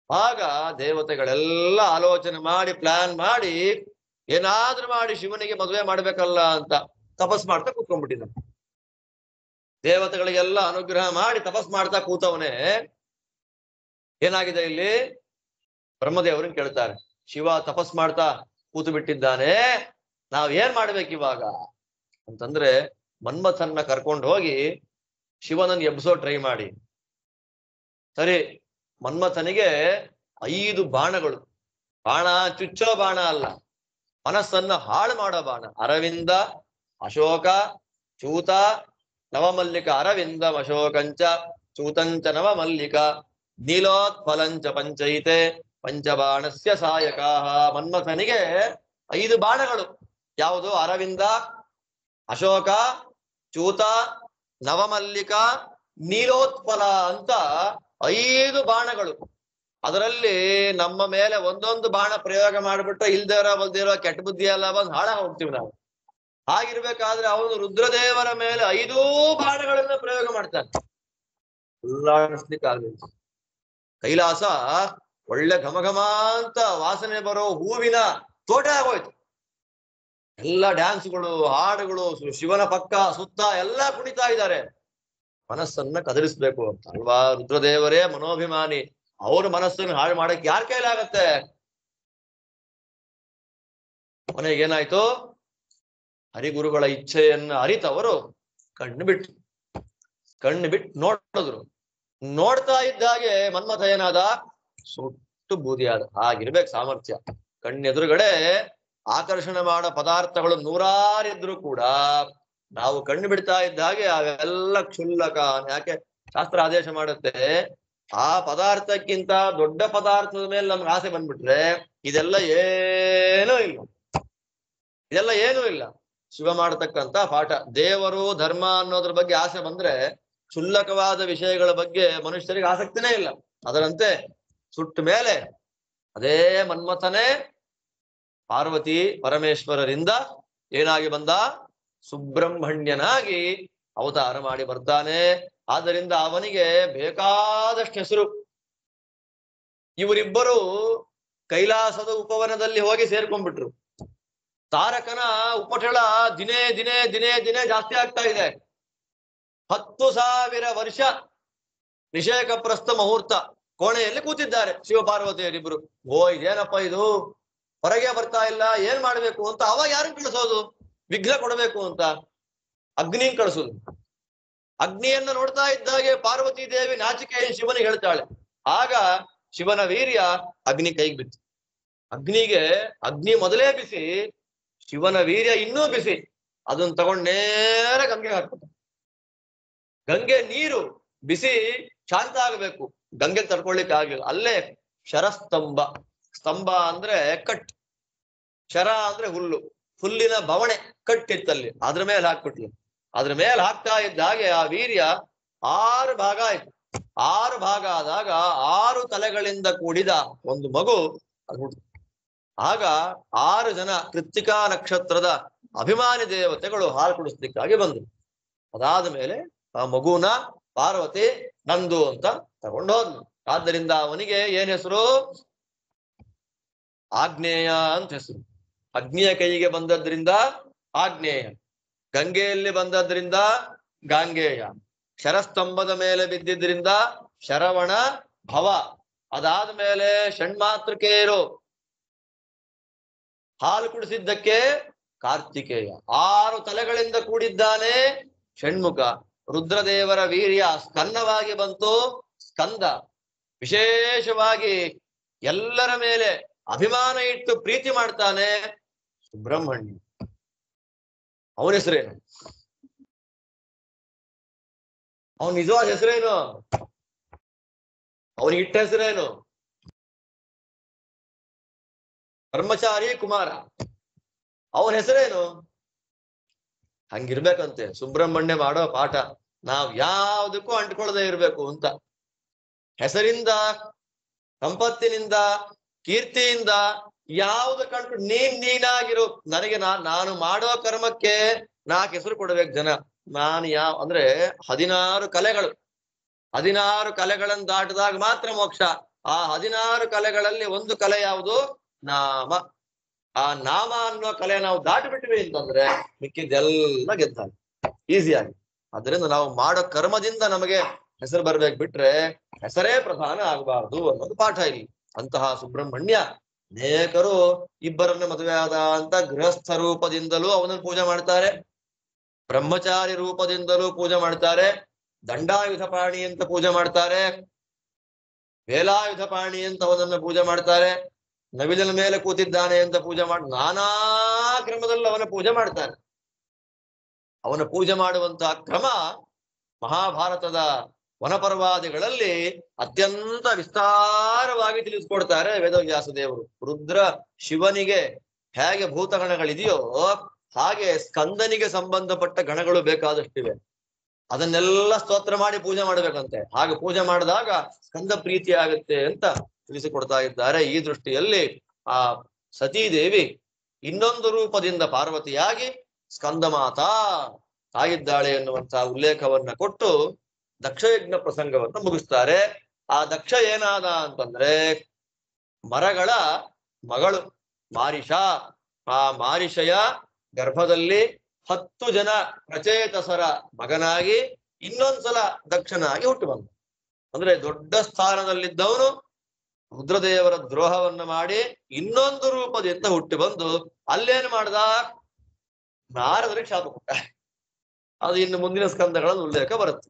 ಆಗ ದೇವತೆಗಳೆಲ್ಲ ಆಲೋಚನೆ ಮಾಡಿ ಪ್ಲಾನ್ ಮಾಡಿ ಏನಾದ್ರೂ ಮಾಡಿ ಶಿವನಿಗೆ ಮದುವೆ ಮಾಡ್ಬೇಕಲ್ಲ ಅಂತ ತಪಸ್ ಮಾಡ್ತಾ ಕೂತ್ಕೊಂಡ್ಬಿಟ್ಟಿದ್ದ. ದೇವತೆಗಳಿಗೆಲ್ಲ ಅನುಗ್ರಹ ಮಾಡಿ ತಪಸ್ ಮಾಡ್ತಾ ಕೂತವನೇ ಏನಾಗಿದೆ ಇಲ್ಲಿ? ಬ್ರಹ್ಮದೇವರನ್ನ ಕೇಳ್ತಾರೆ, ಶಿವ ತಪಸ್ ಮಾಡ್ತಾ ಕೂತು ಬಿಟ್ಟಿದ್ದಾನೆ, ನಾವ್ ಏನ್ ಮಾಡ್ಬೇಕು ಇವಾಗ ಅಂತಂದ್ರೆ, ಮನ್ಮಥನ್ನ ಕರ್ಕೊಂಡು ಹೋಗಿ ಶಿವನನ್ನ ಎಬ್ಸೋ ಟ್ರೈ ಮಾಡಿ. ಸರಿ, ಮನ್ಮಥನಿಗೆ 5 ಬಾಣಗಳು. ಬಾಣ ಚುಚ್ಚೋ ಬಾಣ ಅಲ್ಲ, ಮನಸ್ಸನ್ನ ಹಾಳು ಮಾಡೋ ಬಾಣ. ಅರವಿಂದ ಅಶೋಕ ಚೂತ ನವಮಲ್ಲಿಕ. ಅರವಿಂದ ಅಶೋಕಂಚ ಚೂತಂಚ ನವಮಲ್ಲಿಕ ನೀಲೋತ್ಫಲಂಚ ಪಂಚೈತೆ ಪಂಚಬಾಣಸ್ಯ ಸಾಯಕಾಹ. ಮನ್ಮಥನಿಗೆ 5 ಬಾಣಗಳು. ಯಾವುದು? ಅರವಿಂದ, ಅಶೋಕ, ಚೂತ, ನವಮಲ್ಲಿಕ, ನೀಲೋತ್ಪಲ ಅಂತ 5 ಬಾಣಗಳು. ಅದರಲ್ಲಿ ನಮ್ಮ ಮೇಲೆ ಒಂದೊಂದು ಬಾಣ ಪ್ರಯೋಗ ಮಾಡ್ಬಿಟ್ರೆ ಇಲ್ದೇರೋ ಬಲ್ದೇರೋ ಕೆಟ್ಟ ಬುದ್ಧಿ ಎಲ್ಲ ಬಂದು ಹಾಳಾಗ ಹೋಗ್ತೀವಿ ನಾವು. ಹಾಗಿರ್ಬೇಕಾದ್ರೆ ಅವನು ರುದ್ರದೇವರ ಮೇಲೆ 5 ಬಾಣಗಳನ್ನ ಪ್ರಯೋಗ ಮಾಡ್ತಾನೆ. ಉಲ್ಲಾಣಿಸ್ಲಿಕ್ಕಾಗಲಿಲ್ಲ. ಕೈಲಾಸ ಒಳ್ಳೆ ಘಮಘಮ ಅಂತ ವಾಸನೆ ಬರೋ ಹೂವಿನ ತೋಟ ಆಗೋಯ್ತು. ಎಲ್ಲ ಡ್ಯಾನ್ಸ್ಗಳು, ಹಾಡುಗಳು, ಶಿವನ ಪಕ್ಕ ಸುತ್ತ ಎಲ್ಲ ಕುಣಿತಾ ಇದ್ದಾರೆ. ಮನಸ್ಸನ್ನ ಕದಲಿಸ್ಬೇಕು ಅಂತ ಅಲ್ವಾ? ರುದ್ರದೇವರೇ ಮನೋಭಿಮಾನಿ, ಅವ್ರ ಮನಸ್ಸನ್ನು ಹಾಳು ಮಾಡಕ್ ಯಾರ ಕೈಲಾಗತ್ತೆ? ಕೊನೆಗೇನಾಯ್ತು? ಹರಿಗುರುಗಳ ಇಚ್ಛೆಯನ್ನ ಅರಿತವರು ಕಣ್ಣು ಬಿಟ್ಟು ನೋಡಿದ್ರು. ನೋಡ್ತಾ ಇದ್ದಾಗೆ ಮನ್ಮಥ ಏನಾದ? ಸುಟ್ಟು ಬೂದಿಯಾದ. ಹಾಗಿರ್ಬೇಕು ಸಾಮರ್ಥ್ಯ. ಕಣ್ಣೆದುರುಗಡೆ ಆಕರ್ಷಣೆ ಮಾಡೋ ಪದಾರ್ಥಗಳು 100 ಕೂಡ ನಾವು ಕಣ್ಣು ಬಿಡ್ತಾ ಇದ್ದ ಹಾಗೆ ಅವೆಲ್ಲ ಕ್ಷುಲ್ಲಕ. ಯಾಕೆ ಶಾಸ್ತ್ರ ಆದೇಶ ಮಾಡುತ್ತೆ, ಆ ಪದಾರ್ಥಕ್ಕಿಂತ ದೊಡ್ಡ ಪದಾರ್ಥದ ಮೇಲೆ ನಮ್ಗೆ ಆಸೆ ಬಂದ್ಬಿಟ್ರೆ ಇದೆಲ್ಲ ಏನೂ ಇಲ್ಲ. ಶಿವ ಮಾಡತಕ್ಕಂತ ಪಾಠ. ದೇವರು ಧರ್ಮ ಅನ್ನೋದ್ರ ಬಗ್ಗೆ ಆಸೆ ಬಂದ್ರೆ ಕ್ಷುಲ್ಲಕವಾದ ವಿಷಯಗಳ ಬಗ್ಗೆ ಮನುಷ್ಯರಿಗೆ ಆಸಕ್ತಿನೇ ಇಲ್ಲ. ಅದರಂತೆ ಸುಟ್ಟ ಮೇಲೆ ಅದೇ ಮನ್ಮಥನೇ ಪಾರ್ವತಿ ಪರಮೇಶ್ವರರಿಂದ ಏನಾಗಿ ಬಂದ? ಸುಬ್ರಹ್ಮಣ್ಯನಾಗಿ ಅವತಾರ ಮಾಡಿ ಬರ್ತಾನೆ. ಆದ್ದರಿಂದ ಅವನಿಗೆ ಬೇಕಾದಷ್ಟು ಹೆಸರು. ಇವರಿಬ್ಬರು ಕೈಲಾಸದ ಉಪವನದಲ್ಲಿ ಹೋಗಿ ಸೇರ್ಕೊಂಡ್ಬಿಟ್ರು. ತಾರಕನ ಉಪಟಳ ದಿನೇ ಜಾಸ್ತಿ ಆಗ್ತಾ ಇದೆ. 10,000 ವರ್ಷ ನಿಷೇಕ ಪ್ರಸ್ಥ ಮುಹೂರ್ತ ಕೋಣೆಯಲ್ಲಿ ಕೂತಿದ್ದಾರೆ ಶಿವಪಾರ್ವತಿಯರಿಬ್ರು. ಇದೇನಪ್ಪ ಇದು, ಹೊರಗೆ ಬರ್ತಾ ಇಲ್ಲ, ಏನ್ ಮಾಡ್ಬೇಕು ಅಂತ. ಅವಾಗ ಯಾರನ್ನ ಕಳಿಸೋದು? ವಿಘ್ನ ಕೊಡಬೇಕು ಅಂತ ಅಗ್ನಿ ಕಳಿಸೋದು. ಅಗ್ನಿಯನ್ನ ನೋಡ್ತಾ ಇದ್ದಾಗೆ ಪಾರ್ವತಿ ದೇವಿ ನಾಚಿಕೆ ಶಿವನಿಗೆ ಹೇಳ್ತಾಳೆ. ಆಗ ಶಿವನ ವೀರ್ಯ ಅಗ್ನಿ ಕೈಗೆ ಬಿತ್ತು. ಅಗ್ನಿ ಮೊದಲೇ ಬಿಸಿ, ಶಿವನ ವೀರ್ಯ ಇನ್ನೂ ಬಿಸಿ. ಅದನ್ನ ತಗೊಂಡ್ ನೇರ ಗಂಗೆ ಹಾಕ್ಬಿಟ್ಟ. ಗಂಗೆ ನೀರು ಬಿಸಿ ಶಾಂತ ಆಗಬೇಕು, ಗಂಗೆ ತಡ್ಕೊಳ್ಳಿಕ್ಕೆ ಆಗಿಲ್ಲ. ಅಲ್ಲೇ ಶರಸ್ತಂಭ. ಸ್ತಂಭ ಅಂದ್ರೆ ಕಟ್, ಶರ ಅಂದ್ರೆ ಹುಲ್ಲಿನ ಬವಣೆ ಕಟ್ಟಿತ್ತಲ್ಲಿ, ಅದ್ರ ಮೇಲೆ ಹಾಕ್ಬಿಟ್ಲು. ಅದ್ರ ಮೇಲೆ ಹಾಕ್ತಾ ಇದ್ದ ಹಾಗೆ ಆ ವೀರ್ಯ 6 ಭಾಗ ಆಯ್ತು. 6 ಭಾಗ ಆದಾಗ 6 ತಲೆಗಳಿಂದ ಕೂಡಿದ ಒಂದು ಮಗು ಅದು ಹುಟ್ಟಿತು. ಆಗ 6 ಜನ ಕೃತ್ತಿಕಾ ನಕ್ಷತ್ರದ ಅಭಿಮಾನಿ ದೇವತೆಗಳು ಹಾಲು ಕುಡಿಸ್ಲಿಕ್ಕಾಗಿ ಬಂದ್ರು. ಅದಾದ ಮೇಲೆ ಆ ಮಗುನ ಪಾರ್ವತಿ ನಂದು ಅಂತ ತಗೊಂಡು ಹೋದ್ನು. ಆದ್ದರಿಂದ ಅವನಿಗೆ ಏನ್ ಹೆಸರು? ಆಗ್ನೇಯ ಅಂತ ಹೆಸರು. ಅಗ್ನಿಯ ಕೈಗೆ ಬಂದದ್ರಿಂದ ಆಗ್ನೇಯ, ಗಂಗೆಯಲ್ಲಿ ಬಂದದ್ರಿಂದ ಗಾಂಗೇಯ, ಶರಸ್ತಂಭದ ಮೇಲೆ ಬಿದ್ದಿದ್ರಿಂದ ಶರವಣ ಭವ, ಅದಾದ್ಮೇಲೆ ಷಣ್ಮಾತೃಕೇಯರು ಹಾಲು ಕುಡಿಸಿದ್ದಕ್ಕೆ ಕಾರ್ತಿಕೇಯ, 6 ತಲೆಗಳಿಂದ ಕೂಡಿದ್ದಾನೆ ಷಣ್ಮುಖ. ರುದ್ರದೇವರ ವೀರ್ಯ ಸ್ಕಂದವಾಗಿ ಬಂತು ಸ್ಕಂದ. ವಿಶೇಷವಾಗಿ ಎಲ್ಲರ ಮೇಲೆ ಅಭಿಮಾನ ಇಟ್ಟು ಪ್ರೀತಿ ಮಾಡ್ತಾನೆ ಸುಬ್ರಹ್ಮಣ್ಯ. ಅವನ ಹೆಸರೇನು? ಅವನ ನಿಜವಾದ ಹೆಸರೇನು? ಅವನಿಗೆ ಇಟ್ಟ ಹೆಸರೇನು? ಬ್ರಹ್ಮಚಾರಿ ಕುಮಾರ. ಅವನ ಹೆಸರೇನು? ಹಂಗಿರ್ಬೇಕಂತೆ ಸುಬ್ರಹ್ಮಣ್ಯ ಮಾಡೋ ಪಾಠ. ನಾವ್ ಯಾವ್ದಕ್ಕೂ ಅಂಟ್ಕೊಳ್ಳದೆ ಇರ್ಬೇಕು ಅಂತ. ಹೆಸರಿಂದ, ಸಂಪತ್ತಿನಿಂದ, ಕೀರ್ತಿಯಿಂದ ಯಾವ್ದು ಕಂಡು ನೀನಾಗಿರು. ನನಗೆ ನಾನು ಮಾಡೋ ಕರ್ಮಕ್ಕೆ 4 ಹೆಸರು ಕೊಡ್ಬೇಕು ಜನ. ನಾನು ಅಂದ್ರೆ 16 ಕಲೆಗಳು, 16 ಕಲೆಗಳನ್ನು ದಾಟಿದಾಗ ಮಾತ್ರ ಮೋಕ್ಷ. ಆ 16 ಕಲೆಗಳಲ್ಲಿ ಒಂದು ಕಲೆ ಯಾವುದು? ನಾಮ. ಆ ನಾಮ ಅನ್ನೋ ಕಲೆ ನಾವು ದಾಟಿಬಿಟ್ವಿ ಅಂತಂದ್ರೆ ಮಿಕ್ಕಿದ್ದೆಲ್ಲ ಗೆದ್ದಾಗ ಈಸಿಯಾಗಿ. ಅದರಿಂದ ನಾವು ಮಾಡೋ ಕರ್ಮದಿಂದ ನಮಗೆ ಹೆಸರು ಬರ್ಬೇಕು, ಬಿಟ್ರೆ ಹೆಸರೇ ಪ್ರಧಾನ ಆಗಬಾರ್ದು ಅನ್ನೋದು ಪಾಠ ಇಲ್ಲಿ. ಅಂತಹ ಸುಬ್ರಹ್ಮಣ್ಯ ಅನೇಕರು ಇಬ್ಬರನ್ನ ಮದುವೆ ಆದ ಅಂತ ಗೃಹಸ್ಥ ರೂಪದಿಂದಲೂ ಅವನನ್ನು ಪೂಜೆ ಮಾಡ್ತಾರೆ, ಬ್ರಹ್ಮಚಾರಿ ರೂಪದಿಂದಲೂ ಪೂಜೆ ಮಾಡ್ತಾರೆ, ದಂಡಾಯುಧ ಪಾಣಿ ಅಂತ ಪೂಜೆ ಮಾಡ್ತಾರೆ, ವೇಲಾಯುಧ ಪಾಣಿ ಅಂತ ಅವನನ್ನ ಪೂಜೆ ಮಾಡ್ತಾರೆ, ನವಿಲಿನ ಮೇಲೆ ಕೂತಿದ್ದಾನೆ ಅಂತ ಪೂಜೆ ಮಾಡಿ ನಾನಾ ಕ್ರಮದಲ್ಲಿ ಅವನ ಪೂಜೆ ಮಾಡ್ತಾನೆ. ಅವನ ಪೂಜೆ ಮಾಡುವಂತಹ ಕ್ರಮ ಮಹಾಭಾರತದ ವನಪರ್ವಾದಿಗಳಲ್ಲಿ ಅತ್ಯಂತ ವಿಸ್ತಾರವಾಗಿ ತಿಳಿಸ್ಕೊಡ್ತಾರೆ ವೇದವ್ಯಾಸ ದೇವರು. ರುದ್ರ ಶಿವನಿಗೆ ಹೇಗೆ ಭೂತಗಣಗಳಿದೆಯೋ ಹಾಗೆ ಸ್ಕಂದನಿಗೆ ಸಂಬಂಧಪಟ್ಟ ಗಣಗಳು ಬೇಕಾದಷ್ಟಿವೆ. ಅದನ್ನೆಲ್ಲ ಸ್ತೋತ್ರ ಮಾಡಿ ಪೂಜೆ ಮಾಡಬೇಕಂತೆ. ಹಾಗೆ ಪೂಜೆ ಮಾಡಿದಾಗ ಸ್ಕಂದ ಪ್ರೀತಿ ಆಗುತ್ತೆ ಅಂತ ತಿಳಿಸಿಕೊಡ್ತಾ ಇದ್ದಾರೆ. ಈ ದೃಷ್ಟಿಯಲ್ಲಿ ಆ ಸತೀದೇವಿ ಇನ್ನೊಂದು ರೂಪದಿಂದ ಪಾರ್ವತಿಯಾಗಿ ಸ್ಕಂದ ಮಾತಾ ಆಗಿದ್ದಾಳೆ ಎನ್ನುವಂತಹ ಉಲ್ಲೇಖವನ್ನ ಕೊಟ್ಟು ದಕ್ಷಯಜ್ಞ ಪ್ರಸಂಗವನ್ನು ಮುಗಿಸ್ತಾರೆ. ಆ ದಕ್ಷ ಏನಾದ ಅಂತಂದ್ರೆ ಮರಗಳ ಮಗಳು ಮಾರಿಷ. ಆ ಮಾರಿಷಯ ಗರ್ಭದಲ್ಲಿ 10 ಜನ ಪ್ರಚೇತಸರ ಮಗನಾಗಿ ಇನ್ನೊಂದ್ಸಲ ದಕ್ಷನಾಗಿ ಹುಟ್ಟು ಬಂದ. ಅಂದ್ರೆ ದೊಡ್ಡ ಸ್ಥಾನದಲ್ಲಿದ್ದವನು ರುದ್ರದೇವರ ದ್ರೋಹವನ್ನ ಮಾಡಿ ಇನ್ನೊಂದು ರೂಪದಿಂದ ಹುಟ್ಟಿ ಬಂದು ಅಲ್ಲೇನು ಮಾಡ್ದ? ನಾರದರಿಗೆ ಶಾಪ ಕೊಟ್ಟ. ಅದು ಇನ್ನು ಮುಂದಿನ ಸ್ಕಂದಗಳಲ್ಲಿ ಉಲ್ಲೇಖ ಬರುತ್ತೆ.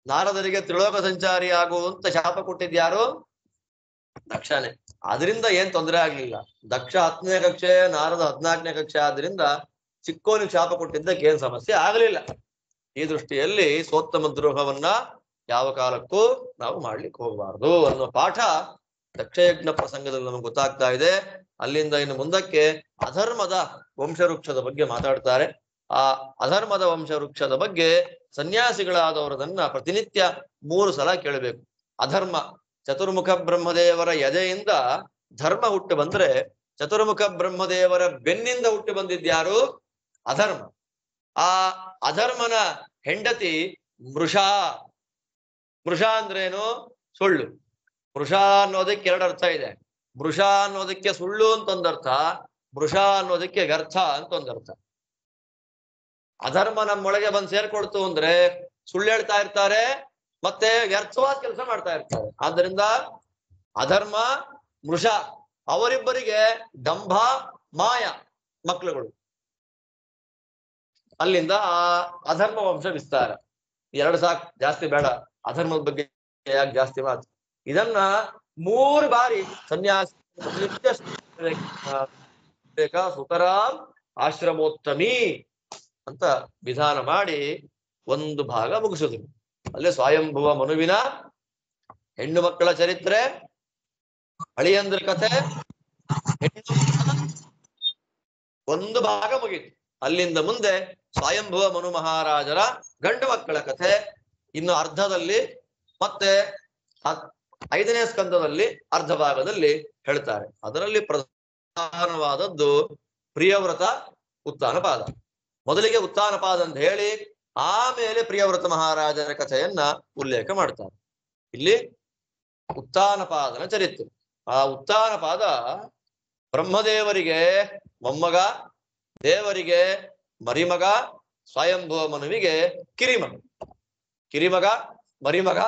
ನಾರದರಿಗೆ ತ್ರಿಲೋಕ ಸಂಚಾರಿ ಆಗುವಂತ ಶಾಪ ಕೊಟ್ಟಿದ್ಯಾರು? ದಕ್ಷನೇ. ಅದರಿಂದ ಏನ್ ತೊಂದರೆ ಆಗ್ಲಿಲ್ಲ. ದಕ್ಷ 10ನೇ ಕಕ್ಷೆ, ನಾರದ 14ನೇ ಕಕ್ಷೆ ಆದ್ರಿಂದ ಚಿಕ್ಕೋನಿಗೆ ಶಾಪ ಕೊಟ್ಟಿದ್ದಕ್ಕೆ ಏನ್ ಸಮಸ್ಯೆ ಆಗಲಿಲ್ಲ. ಈ ದೃಷ್ಟಿಯಲ್ಲಿ ಸೋತ್ತಮ ದ್ರೋಹವನ್ನ ಯಾವ ಕಾಲಕ್ಕೂ ನಾವು ಮಾಡ್ಲಿಕ್ಕೆ ಹೋಗಬಾರ್ದು ಅನ್ನೋ ಪಾಠ ದಕ್ಷಯಜ್ಞ ಪ್ರಸಂಗದಲ್ಲಿ ನಮಗೆ ಗೊತ್ತಾಗ್ತಾ ಇದೆ. ಅಲ್ಲಿಂದ ಇನ್ನು ಮುಂದಕ್ಕೆ ಅಧರ್ಮದ ವಂಶವೃಕ್ಷದ ಬಗ್ಗೆ ಮಾತಾಡ್ತಾರೆ. ಆ ಅಧರ್ಮದ ವಂಶವೃಕ್ಷದ ಬಗ್ಗೆ ಸನ್ಯಾಸಿಗಳಾದವರದನ್ನ ಪ್ರತಿನಿತ್ಯ 3 ಸಲ ಕೇಳಬೇಕು. ಅಧರ್ಮ, ಚತುರ್ಮುಖ ಬ್ರಹ್ಮದೇವರ ಎದೆಯಿಂದ ಧರ್ಮ ಹುಟ್ಟು ಬಂದ್ರೆ, ಚತುರ್ಮುಖ ಬ್ರಹ್ಮದೇವರ ಬೆನ್ನಿಂದ ಹುಟ್ಟು ಬಂದಿದ್ಯಾರು? ಅಧರ್ಮ. ಆ ಅಧರ್ಮನ ಹೆಂಡತಿ ಮೃಷಾ. ಮೃಷಾ ಅಂದ್ರೇನು? ಸುಳ್ಳು. ಮೃಷಾ ಅನ್ನೋದಕ್ಕೆ 2 ಅರ್ಥ ಇದೆ. ಮೃಷಾ ಅನ್ನೋದಕ್ಕೆ ಸುಳ್ಳು ಅಂತ ಒಂದರ್ಥ, ಮೃಷಾ ಅನ್ನೋದಕ್ಕೆ ವ್ಯರ್ಥ ಅಂತ ಒಂದರ್ಥ. ಅಧರ್ಮ ನಮ್ಮೊಳಗೆ ಬಂದು ಸೇರ್ಕೊಳ್ತು ಅಂದ್ರೆ ಸುಳ್ಳು ಹೇಳ್ತಾ ಇರ್ತಾರೆ, ಮತ್ತೆ ವ್ಯರ್ಥವಾದ ಕೆಲಸ ಮಾಡ್ತಾ ಇರ್ತಾರೆ. ಆದ್ದರಿಂದ ಅಧರ್ಮ, ಮೃಷ ಅವರಿಬ್ಬರಿಗೆ ದಂಭ, ಮಾಯ ಮಕ್ಕಳುಗಳು. ಅಲ್ಲಿಂದ ಆ ಅಧರ್ಮ ವಂಶ ವಿಸ್ತಾರ. 2 ಸಾಕು, ಜಾಸ್ತಿ ಬೇಡ. ಅಧರ್ಮದ ಬಗ್ಗೆ ಯಾಕೆ ಜಾಸ್ತಿ ಮಾತು? ಇದನ್ನ 3 ಬಾರಿ ಸನ್ಯಾಸ ಸುತರಾಮ್ ಆಶ್ರಮೋತ್ತಮಿ ಅಂತ ವಿಧಾನ ಮಾಡಿ ಒಂದು ಭಾಗ ಮುಗಿಸಿದ್ರು. ಅಲ್ಲೇ ಸ್ವಯಂಭುವ ಮನುವಿನ ಹೆಣ್ಣು ಮಕ್ಕಳ ಚರಿತ್ರೆ, ಅಳಿಯಂದ್ರ ಕಥೆ, ಒಂದು ಭಾಗ ಮುಗೀತು. ಅಲ್ಲಿಂದ ಮುಂದೆ ಸ್ವಯಂಭುವ ಮನು ಮಹಾರಾಜರ ಗಂಡು ಮಕ್ಕಳ ಕಥೆ ಇನ್ನು ಅರ್ಧದಲ್ಲಿ, ಮತ್ತೆ 5ನೇ ಸ್ಕಂದದಲ್ಲಿ ಅರ್ಧ ಭಾಗದಲ್ಲಿ ಹೇಳ್ತಾರೆ. ಅದರಲ್ಲಿ ಪ್ರಧಾನವಾದದ್ದು ಪ್ರಿಯವ್ರತ ಉತ್ಥಾನಪಾದ. ಮೊದಲಿಗೆ ಉತ್ಥಾನಪಾದ ಅಂತ ಹೇಳಿ ಆಮೇಲೆ ಪ್ರಿಯವ್ರತ ಮಹಾರಾಜರ ಕಥೆಯನ್ನ ಉಲ್ಲೇಖ ಮಾಡ್ತಾರೆ. ಇಲ್ಲಿ ಉತ್ಥಾನಪಾದನ ಚರಿತ್ರೆ. ಆ ಉತ್ಥಾನಪಾದ ಬ್ರಹ್ಮದೇವರಿಗೆ ಮೊಮ್ಮಗ, ದೇವರಿಗೆ ಮರಿಮಗ, ಸ್ವಯಂಭುವ ಮನುವಿಗೆ ಕಿರಿಮಗ. ಕಿರಿಮಗ, ಮರಿಮಗ,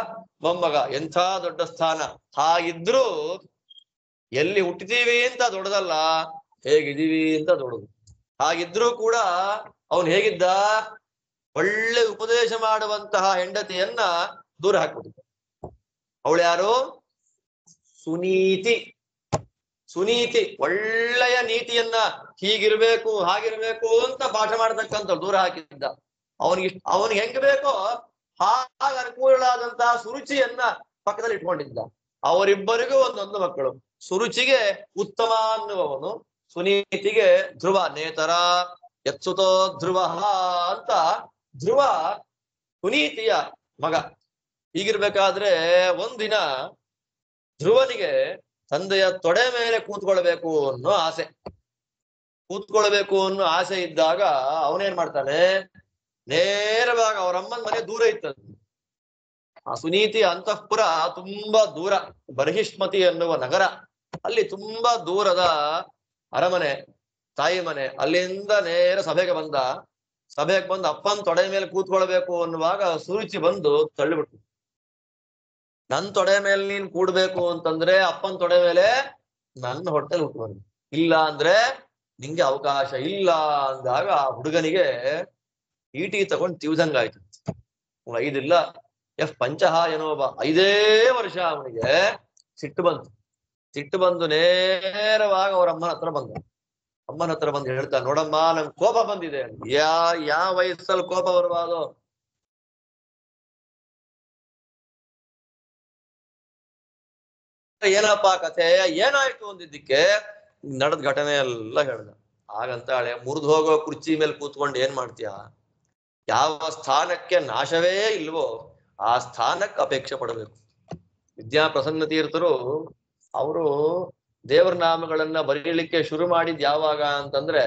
ಮೊಮ್ಮಗ, ಎಂಥ ದೊಡ್ಡ ಸ್ಥಾನ. ಹಾಗಿದ್ರು ಎಲ್ಲಿ ಹುಟ್ಟಿದೀವಿ ಅಂತ ದೊಡ್ಡದಲ್ಲ, ಹೇಗಿದ್ದೀವಿ ಅಂತ ದೊಡ್ಡದು. ಹಾಗಿದ್ರೂ ಕೂಡ ಅವನು ಹೇಗಿದ್ದ, ಒಳ್ಳೆ ಉಪದೇಶ ಮಾಡುವಂತಹ ಹೆಂಡತಿಯನ್ನ ದೂರ ಹಾಕ್ಬಿಟ್ಟಿದ್ದ. ಅವಳು ಯಾರು? ಸುನೀತಿ. ಸುನೀತಿ ಒಳ್ಳೆಯ ನೀತಿಯನ್ನ, ಹೀಗಿರ್ಬೇಕು ಹಾಗಿರ್ಬೇಕು ಅಂತ ಪಾಠ ಮಾಡತಕ್ಕಂಥ ದೂರ ಹಾಕಿದ್ದ. ಅವನಿಗೆ ಹೆಂಗ್ ಬೇಕೋ ಹಾಗ ಅನುಕೂಲವಾದಂತಹ ಸುರುಚಿಯನ್ನ ಪಕ್ಕದಲ್ಲಿ ಇಟ್ಕೊಂಡಿದ್ದ. ಅವರಿಬ್ಬರಿಗೂ ಒಂದೊಂದು ಮಕ್ಕಳು. ಸುರುಚಿಗೆ ಉತ್ತಮ ಅನ್ನುವವನು, ಸುನೀತಿಗೆ ಧ್ರುವ. ನೇತರ ಯತ್ಸುತೋ ಧ್ರುವ ಅಂತ ಧ್ರುವ ಸುನೀತಿಯ ಮಗ. ಹೀಗಿರ್ಬೇಕಾದ್ರೆ ಒಂದಿನ ಧ್ರುವನಿಗೆ ತಂದೆಯ ತೊಡೆ ಮೇಲೆ ಕೂತ್ಕೊಳ್ಬೇಕು ಅನ್ನೋ ಆಸೆ. ಕೂತ್ಕೊಳ್ಬೇಕು ಅನ್ನೋ ಆಸೆ ಇದ್ದಾಗ ಅವನೇನ್ ಮಾಡ್ತಾನೆ, ನೇರವಾಗಿ ಅವರಮ್ಮನ ಮನೆ ದೂರ ಇತ್ತಂತೆ. ಆ ಸುನೀತಿ ಅಂತಃಪುರ ತುಂಬಾ ದೂರ, ಬರ್ಹಿಷ್ಮತಿ ಎನ್ನುವ ನಗರ, ಅಲ್ಲಿ ತುಂಬಾ ದೂರದ ಅರಮನೆ, ತಾಯಿ ಮನೆ. ಅಲ್ಲಿಂದ ನೇರ ಸಭೆಗೆ ಬಂದ. ಸಭೆಗೆ ಬಂದು ಅಪ್ಪನ ತೊಡೆ ಮೇಲೆ ಕೂತ್ಕೊಳ್ಬೇಕು ಅನ್ನುವಾಗ ಸುರುಚಿ ಬಂದು ತಳ್ಳಿಬಿಟ್ಟು, ನನ್ ತೊಡೆ ಮೇಲೆ ನೀನ್ ಕೂಡ್ಬೇಕು ಅಂತಂದ್ರೆ ಅಪ್ಪನ ತೊಡೆ ಮೇಲೆ ನನ್ನ ಹೊಟ್ಟೆಲ್ ಹುಟ್ಟುವಂತ, ಇಲ್ಲ ಅಂದ್ರೆ ನಿಂಗೆ ಅವಕಾಶ ಇಲ್ಲ ಅಂದಾಗ ಆ ಹುಡುಗನಿಗೆ ಈಟಿ ತಗೊಂಡು ತಿವ್ದಂಗಾಯ್ತು. 5 ಇಲ್ಲ ಪಂಚಹ ಏನೋ 5 ವರ್ಷ ಅವನಿಗೆ ಸಿಟ್ಟು ಬಂತು. ಸಿಟ್ಟು ಬಂದು ನೇರವಾಗಿ ಅವ್ರ ಅಮ್ಮನ ಹತ್ರ ಬಂದ. ಅಮ್ಮನ ಹತ್ರ ಬಂದು ಹೇಳ್ತಾ, ನೋಡಮ್ಮ ನಂಗೆ ಕೋಪ ಬಂದಿದೆ. ಯಾವ ವಯಸ್ಸಲ್ಲಿ ಕೋಪ ಬರಬಾರ್ದು? ಏನಪ್ಪಾ ಕಥೆ, ಏನಾಯ್ತು ಅಂದಿದ್ದಕ್ಕೆ ನಡೆದ ಘಟನೆ ಎಲ್ಲ ಹೇಳ್ದ. ಹಾಗಂತಾಳೆ, ಮುರಿದು ಹೋಗೋ ಕುರ್ಚಿ ಮೇಲೆ ಕೂತ್ಕೊಂಡು ಏನ್ ಮಾಡ್ತೀಯ? ಯಾವ ಸ್ಥಾನಕ್ಕೆ ನಾಶವೇ ಇಲ್ವೋ ಆ ಸ್ಥಾನಕ್ಕೆ ಅಪೇಕ್ಷೆ ಪಡಬೇಕು. ವಿದ್ಯಾಪ್ರಸನ್ನ ತೀರ್ಥರು ಅವರು ದೇವರ ನಾಮಗಳನ್ನ ಬರೀಲಿಕ್ಕೆ ಶುರು ಮಾಡಿದ್ ಯಾವಾಗ ಅಂತಂದ್ರೆ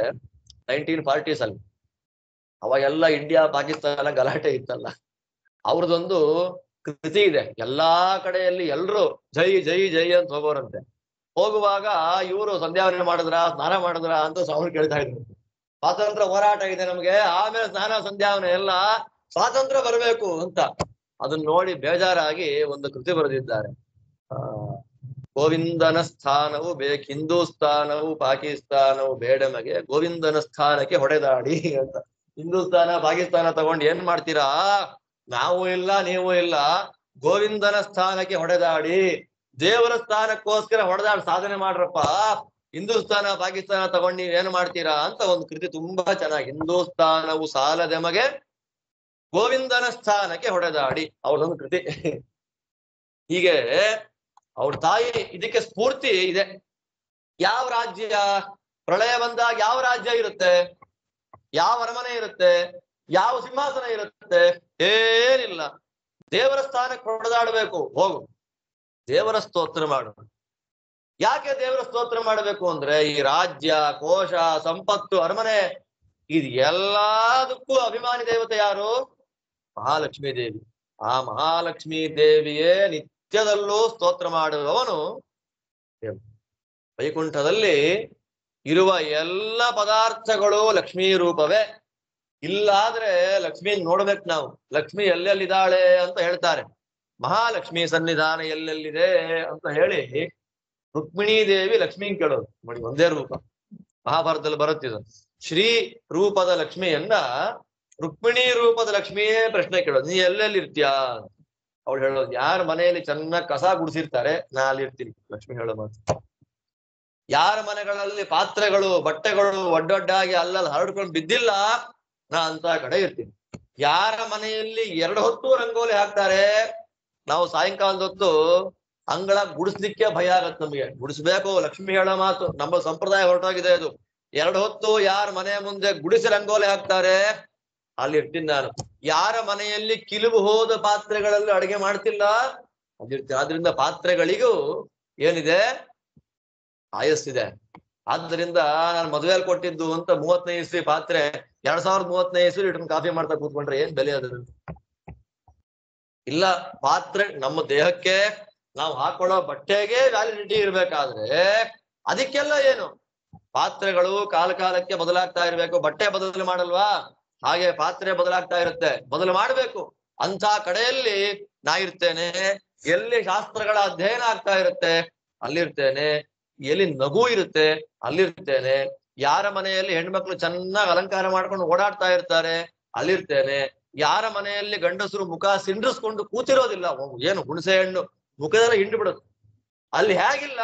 1940s ಅಲ್ಲಿ. ಅವಾಗೆಲ್ಲ ಇಂಡಿಯಾ ಪಾಕಿಸ್ತಾನ ಗಲಾಟೆ ಇತ್ತಲ್ಲ. ಅವ್ರದೊಂದು ಕೃತಿ ಇದೆ, ಎಲ್ಲಾ ಕಡೆಯಲ್ಲಿ ಎಲ್ರು ಜೈ ಜೈ ಜೈ ಅಂತ ಹೋಗೋರಂತೆ. ಹೋಗುವಾಗ ಇವರು ಸಂಧ್ಯಾವನೆ ಮಾಡಿದ್ರ, ಸ್ನಾನ ಮಾಡಿದ್ರ ಅಂತ ಅವ್ರು ಕೇಳ್ತಾ ಇದ್ರು. ಸ್ವಾತಂತ್ರ್ಯ ಹೋರಾಟ ಇದೆ ನಮ್ಗೆ, ಆಮೇಲೆ ಸ್ನಾನ ಸಂಧ್ಯಾವನೆ ಎಲ್ಲ, ಸ್ವಾತಂತ್ರ್ಯ ಬರಬೇಕು ಅಂತ. ಅದನ್ನ ನೋಡಿ ಬೇಜಾರಾಗಿ ಒಂದು ಕೃತಿ ಬರೆದಿದ್ದಾರೆ. ಗೋವಿಂದನ ಸ್ಥಾನವು ಹಿಂದೂಸ್ತಾನವು ಪಾಕಿಸ್ತಾನವು ಬೇಡಮಗೆ, ಗೋವಿಂದನ ಸ್ಥಾನಕ್ಕೆ ಹೊಡೆದಾಡಿ ಅಂತ. ಹಿಂದೂಸ್ತಾನ ಪಾಕಿಸ್ತಾನ ತಗೊಂಡು ಏನ್ ಮಾಡ್ತೀರಾ? ನಾವು ಇಲ್ಲ ನೀವು ಇಲ್ಲ, ಗೋವಿಂದನ ಸ್ಥಾನಕ್ಕೆ ಹೊಡೆದಾಡಿ, ದೇವರ ಸ್ಥಾನಕ್ಕೋಸ್ಕರ ಹೊಡೆದಾಡಿ ಸಾಧನೆ ಮಾಡ್ರಪ್ಪ. ಹಿಂದೂಸ್ತಾನ ಪಾಕಿಸ್ತಾನ ತಗೊಂಡು ನೀವ್ ಏನ್ ಮಾಡ್ತೀರಾ ಅಂತ ಒಂದು ಕೃತಿ ತುಂಬಾ ಚೆನ್ನಾಗಿ. ಹಿಂದೂಸ್ತಾನವು ಸಾಲದೆಮಗೆ ಗೋವಿಂದನ ಸ್ಥಾನಕ್ಕೆ ಹೊಡೆದಾಡಿ, ಅವಳೊಂದು ಕೃತಿ. ಹೀಗೆ ಅವ್ರ ತಾಯಿ ಇದಕ್ಕೆ ಸ್ಫೂರ್ತಿ ಇದೆ. ಯಾವ ರಾಜ್ಯ ಪ್ರಳಯ ಬಂದಾಗ ಯಾವ ರಾಜ್ಯ ಇರುತ್ತೆ? ಯಾವ ಅರಮನೆ ಇರುತ್ತೆ? ಯಾವ ಸಿಂಹಾಸನ ಇರುತ್ತೆ? ಏನಿಲ್ಲ. ದೇವರ ಸ್ಥಾನಕ್ಕೆ ಹೊಡೆದಾಡ್ಬೇಕು, ಹೋಗು ದೇವರ ಸ್ತೋತ್ರ ಮಾಡು. ಯಾಕೆ ದೇವರ ಸ್ತೋತ್ರ ಮಾಡಬೇಕು ಅಂದ್ರೆ, ಈ ರಾಜ್ಯ, ಕೋಶ, ಸಂಪತ್ತು, ಅರಮನೆ, ಇದು ಎಲ್ಲದಕ್ಕೂ ಅಭಿಮಾನಿ ದೇವತೆ ಯಾರು? ಮಹಾಲಕ್ಷ್ಮೀ ದೇವಿ. ಆ ಮಹಾಲಕ್ಷ್ಮೀ ದೇವಿಯೇ ನಿತ್ಯದಲ್ಲೂ ಸ್ತೋತ್ರ ಮಾಡುವವನು ದೇವರು. ವೈಕುಂಠದಲ್ಲಿ ಇರುವ ಎಲ್ಲ ಪದಾರ್ಥಗಳು ಲಕ್ಷ್ಮೀ ರೂಪವೇ. ಇಲ್ಲಾದ್ರೆ ಲಕ್ಷ್ಮೀ ನೋಡ್ಬೇಕು ನಾವು. ಲಕ್ಷ್ಮಿ ಎಲ್ಲೆಲ್ಲಿದ್ದಾಳೆ ಅಂತ ಹೇಳ್ತಾರೆ. ಮಹಾಲಕ್ಷ್ಮಿ ಸನ್ನಿಧಾನ ಎಲ್ಲೆಲ್ಲಿದೆ ಅಂತ ಹೇಳಿ ರುಕ್ಮಿಣೀ ದೇವಿ ಲಕ್ಷ್ಮೀ ಕೇಳೋದು. ನೋಡಿ, ಒಂದೇ ರೂಪ. ಮಹಾಭಾರತದಲ್ಲಿ ಬರುತ್ತಿದ್ದು ಶ್ರೀ ರೂಪದ ಲಕ್ಷ್ಮಿಯನ್ನ ರುಕ್ಮಿಣೀ ರೂಪದ ಲಕ್ಷ್ಮಿಯೇ ಪ್ರಶ್ನೆ ಕೇಳೋದು, ನೀ ಎಲ್ಲೆಲ್ಲಿ ಇರ್ತೀಯಾ? ಅವಳು ಹೇಳೋದು, ಯಾರ ಮನೆಯಲ್ಲಿ ಚೆನ್ನಾಗಿ ಕಸ ಗುಡಿಸಿರ್ತಾರೆ ನಾ ಅಲ್ಲಿ ಇರ್ತೀನಿ. ಲಕ್ಷ್ಮಿ ಹೇಳೋ ಮಾತು. ಯಾರ ಮನೆಗಳಲ್ಲಿ ಪಾತ್ರೆಗಳು, ಬಟ್ಟೆಗಳು ಒಡ್ಡೊಡ್ಡಾಗಿ ಅಲ್ಲಲ್ಲಿ ಹರಡ್ಕೊಂಡು ಬಿದ್ದಿಲ್ಲ, ನಾ ಅಂತ ಕಡೆ ಇರ್ತೀನಿ. ಯಾರ ಮನೆಯಲ್ಲಿ 2 ಹೊತ್ತು ರಂಗೋಲಿ ಹಾಕ್ತಾರೆ, ನಾವು ಸಾಯಂಕಾಲದ ಹೊತ್ತು ಅಂಗಳ ಗುಡಿಸ್ಲಿಕ್ಕೆ ಭಯ ಆಗತ್ತೆ ನಮ್ಗೆ. ಗುಡಿಸ್ಬೇಕು, ಲಕ್ಷ್ಮಿ ಹೇಳೋ ಮಾತು. ನಮ್ಮ ಸಂಪ್ರದಾಯ ಹೊರಟೋಗಿದೆ ಅದು. 2 ಹೊತ್ತು ಯಾರ ಮನೆ ಮುಂದೆ ಗುಡಿಸಿ ರಂಗೋಲಿ ಹಾಕ್ತಾರೆ, ಅಲ್ಲಿ ಇರ್ತೀನಿ ನಾನು. ಯಾರ ಮನೆಯಲ್ಲಿ ಕಿಲುಬು ಹೋದ ಪಾತ್ರೆಗಳಲ್ಲಿ ಅಡುಗೆ ಮಾಡ್ತಿಲ್ಲ, ಅಲ್ಲಿರ್ತೀನಿ. ಆದ್ರಿಂದ ಪಾತ್ರೆಗಳಿಗೂ ಏನಿದೆ? ಆಯಸ್ಸಿದೆ. ಆದ್ದರಿಂದ ನಾನು ಮದುವೆಯಲ್ಲಿ ಕೊಟ್ಟಿದ್ದು ಅಂತ 35 ಇಸ್ವಿ ಪಾತ್ರೆ 2035 ಇಸ್ವಿ ಇಟ್ಕೊಂಡು ಕಾಫಿ ಮಾಡ್ತಾ ಕೂತ್ಕೊಂಡ್ರೆ ಏನ್ ಬೆಲೆ ಅದ? ಇಲ್ಲ, ಪಾತ್ರೆ ನಮ್ಮ ದೇಹಕ್ಕೆ ನಾವು ಹಾಕೊಳ್ಳೋ ಬಟ್ಟೆಗೆ ವ್ಯಾಲಿಡಿಟಿ ಇರ್ಬೇಕಾದ್ರೆ ಅದಕ್ಕೆಲ್ಲ ಏನು ಪಾತ್ರೆಗಳು ಕಾಲಕ್ಕೆ ಬದಲಾಗ್ತಾ ಇರ್ಬೇಕು. ಬಟ್ಟೆ ಬದಲು ಮಾಡಲ್ವಾ? ಹಾಗೆ ಪಾತ್ರೆ ಬದಲಾಗ್ತಾ ಇರುತ್ತೆ, ಬದಲು ಮಾಡ್ಬೇಕು. ಅಂತ ಕಡೆಯಲ್ಲಿ ನಾ ಇರ್ತೇನೆ. ಎಲ್ಲಿ ಶಾಸ್ತ್ರಗಳ ಅಧ್ಯಯನ ಆಗ್ತಾ ಇರುತ್ತೆ ಅಲ್ಲಿರ್ತೇನೆ, ಎಲ್ಲಿ ನಗು ಇರುತ್ತೆ ಅಲ್ಲಿರ್ತೇನೆ, ಯಾರ ಮನೆಯಲ್ಲಿ ಹೆಣ್ಮಕ್ಳು ಚೆನ್ನಾಗಿ ಅಲಂಕಾರ ಮಾಡ್ಕೊಂಡು ಓಡಾಡ್ತಾ ಇರ್ತಾರೆ ಅಲ್ಲಿರ್ತೇನೆ, ಯಾರ ಮನೆಯಲ್ಲಿ ಗಂಡಸರು ಮುಖ ಸಿಂಡ್ರಿಸ್ಕೊಂಡು ಕೂತಿರೋದಿಲ್ಲ, ಏನು ಹುಣಸೆ ಹಣ್ಣು ಮುಖದೆಲ್ಲ ಹಿಂಡು ಬಿಡುತ್ತೆ, ಅಲ್ಲಿ ಹೇಗಿಲ್ಲ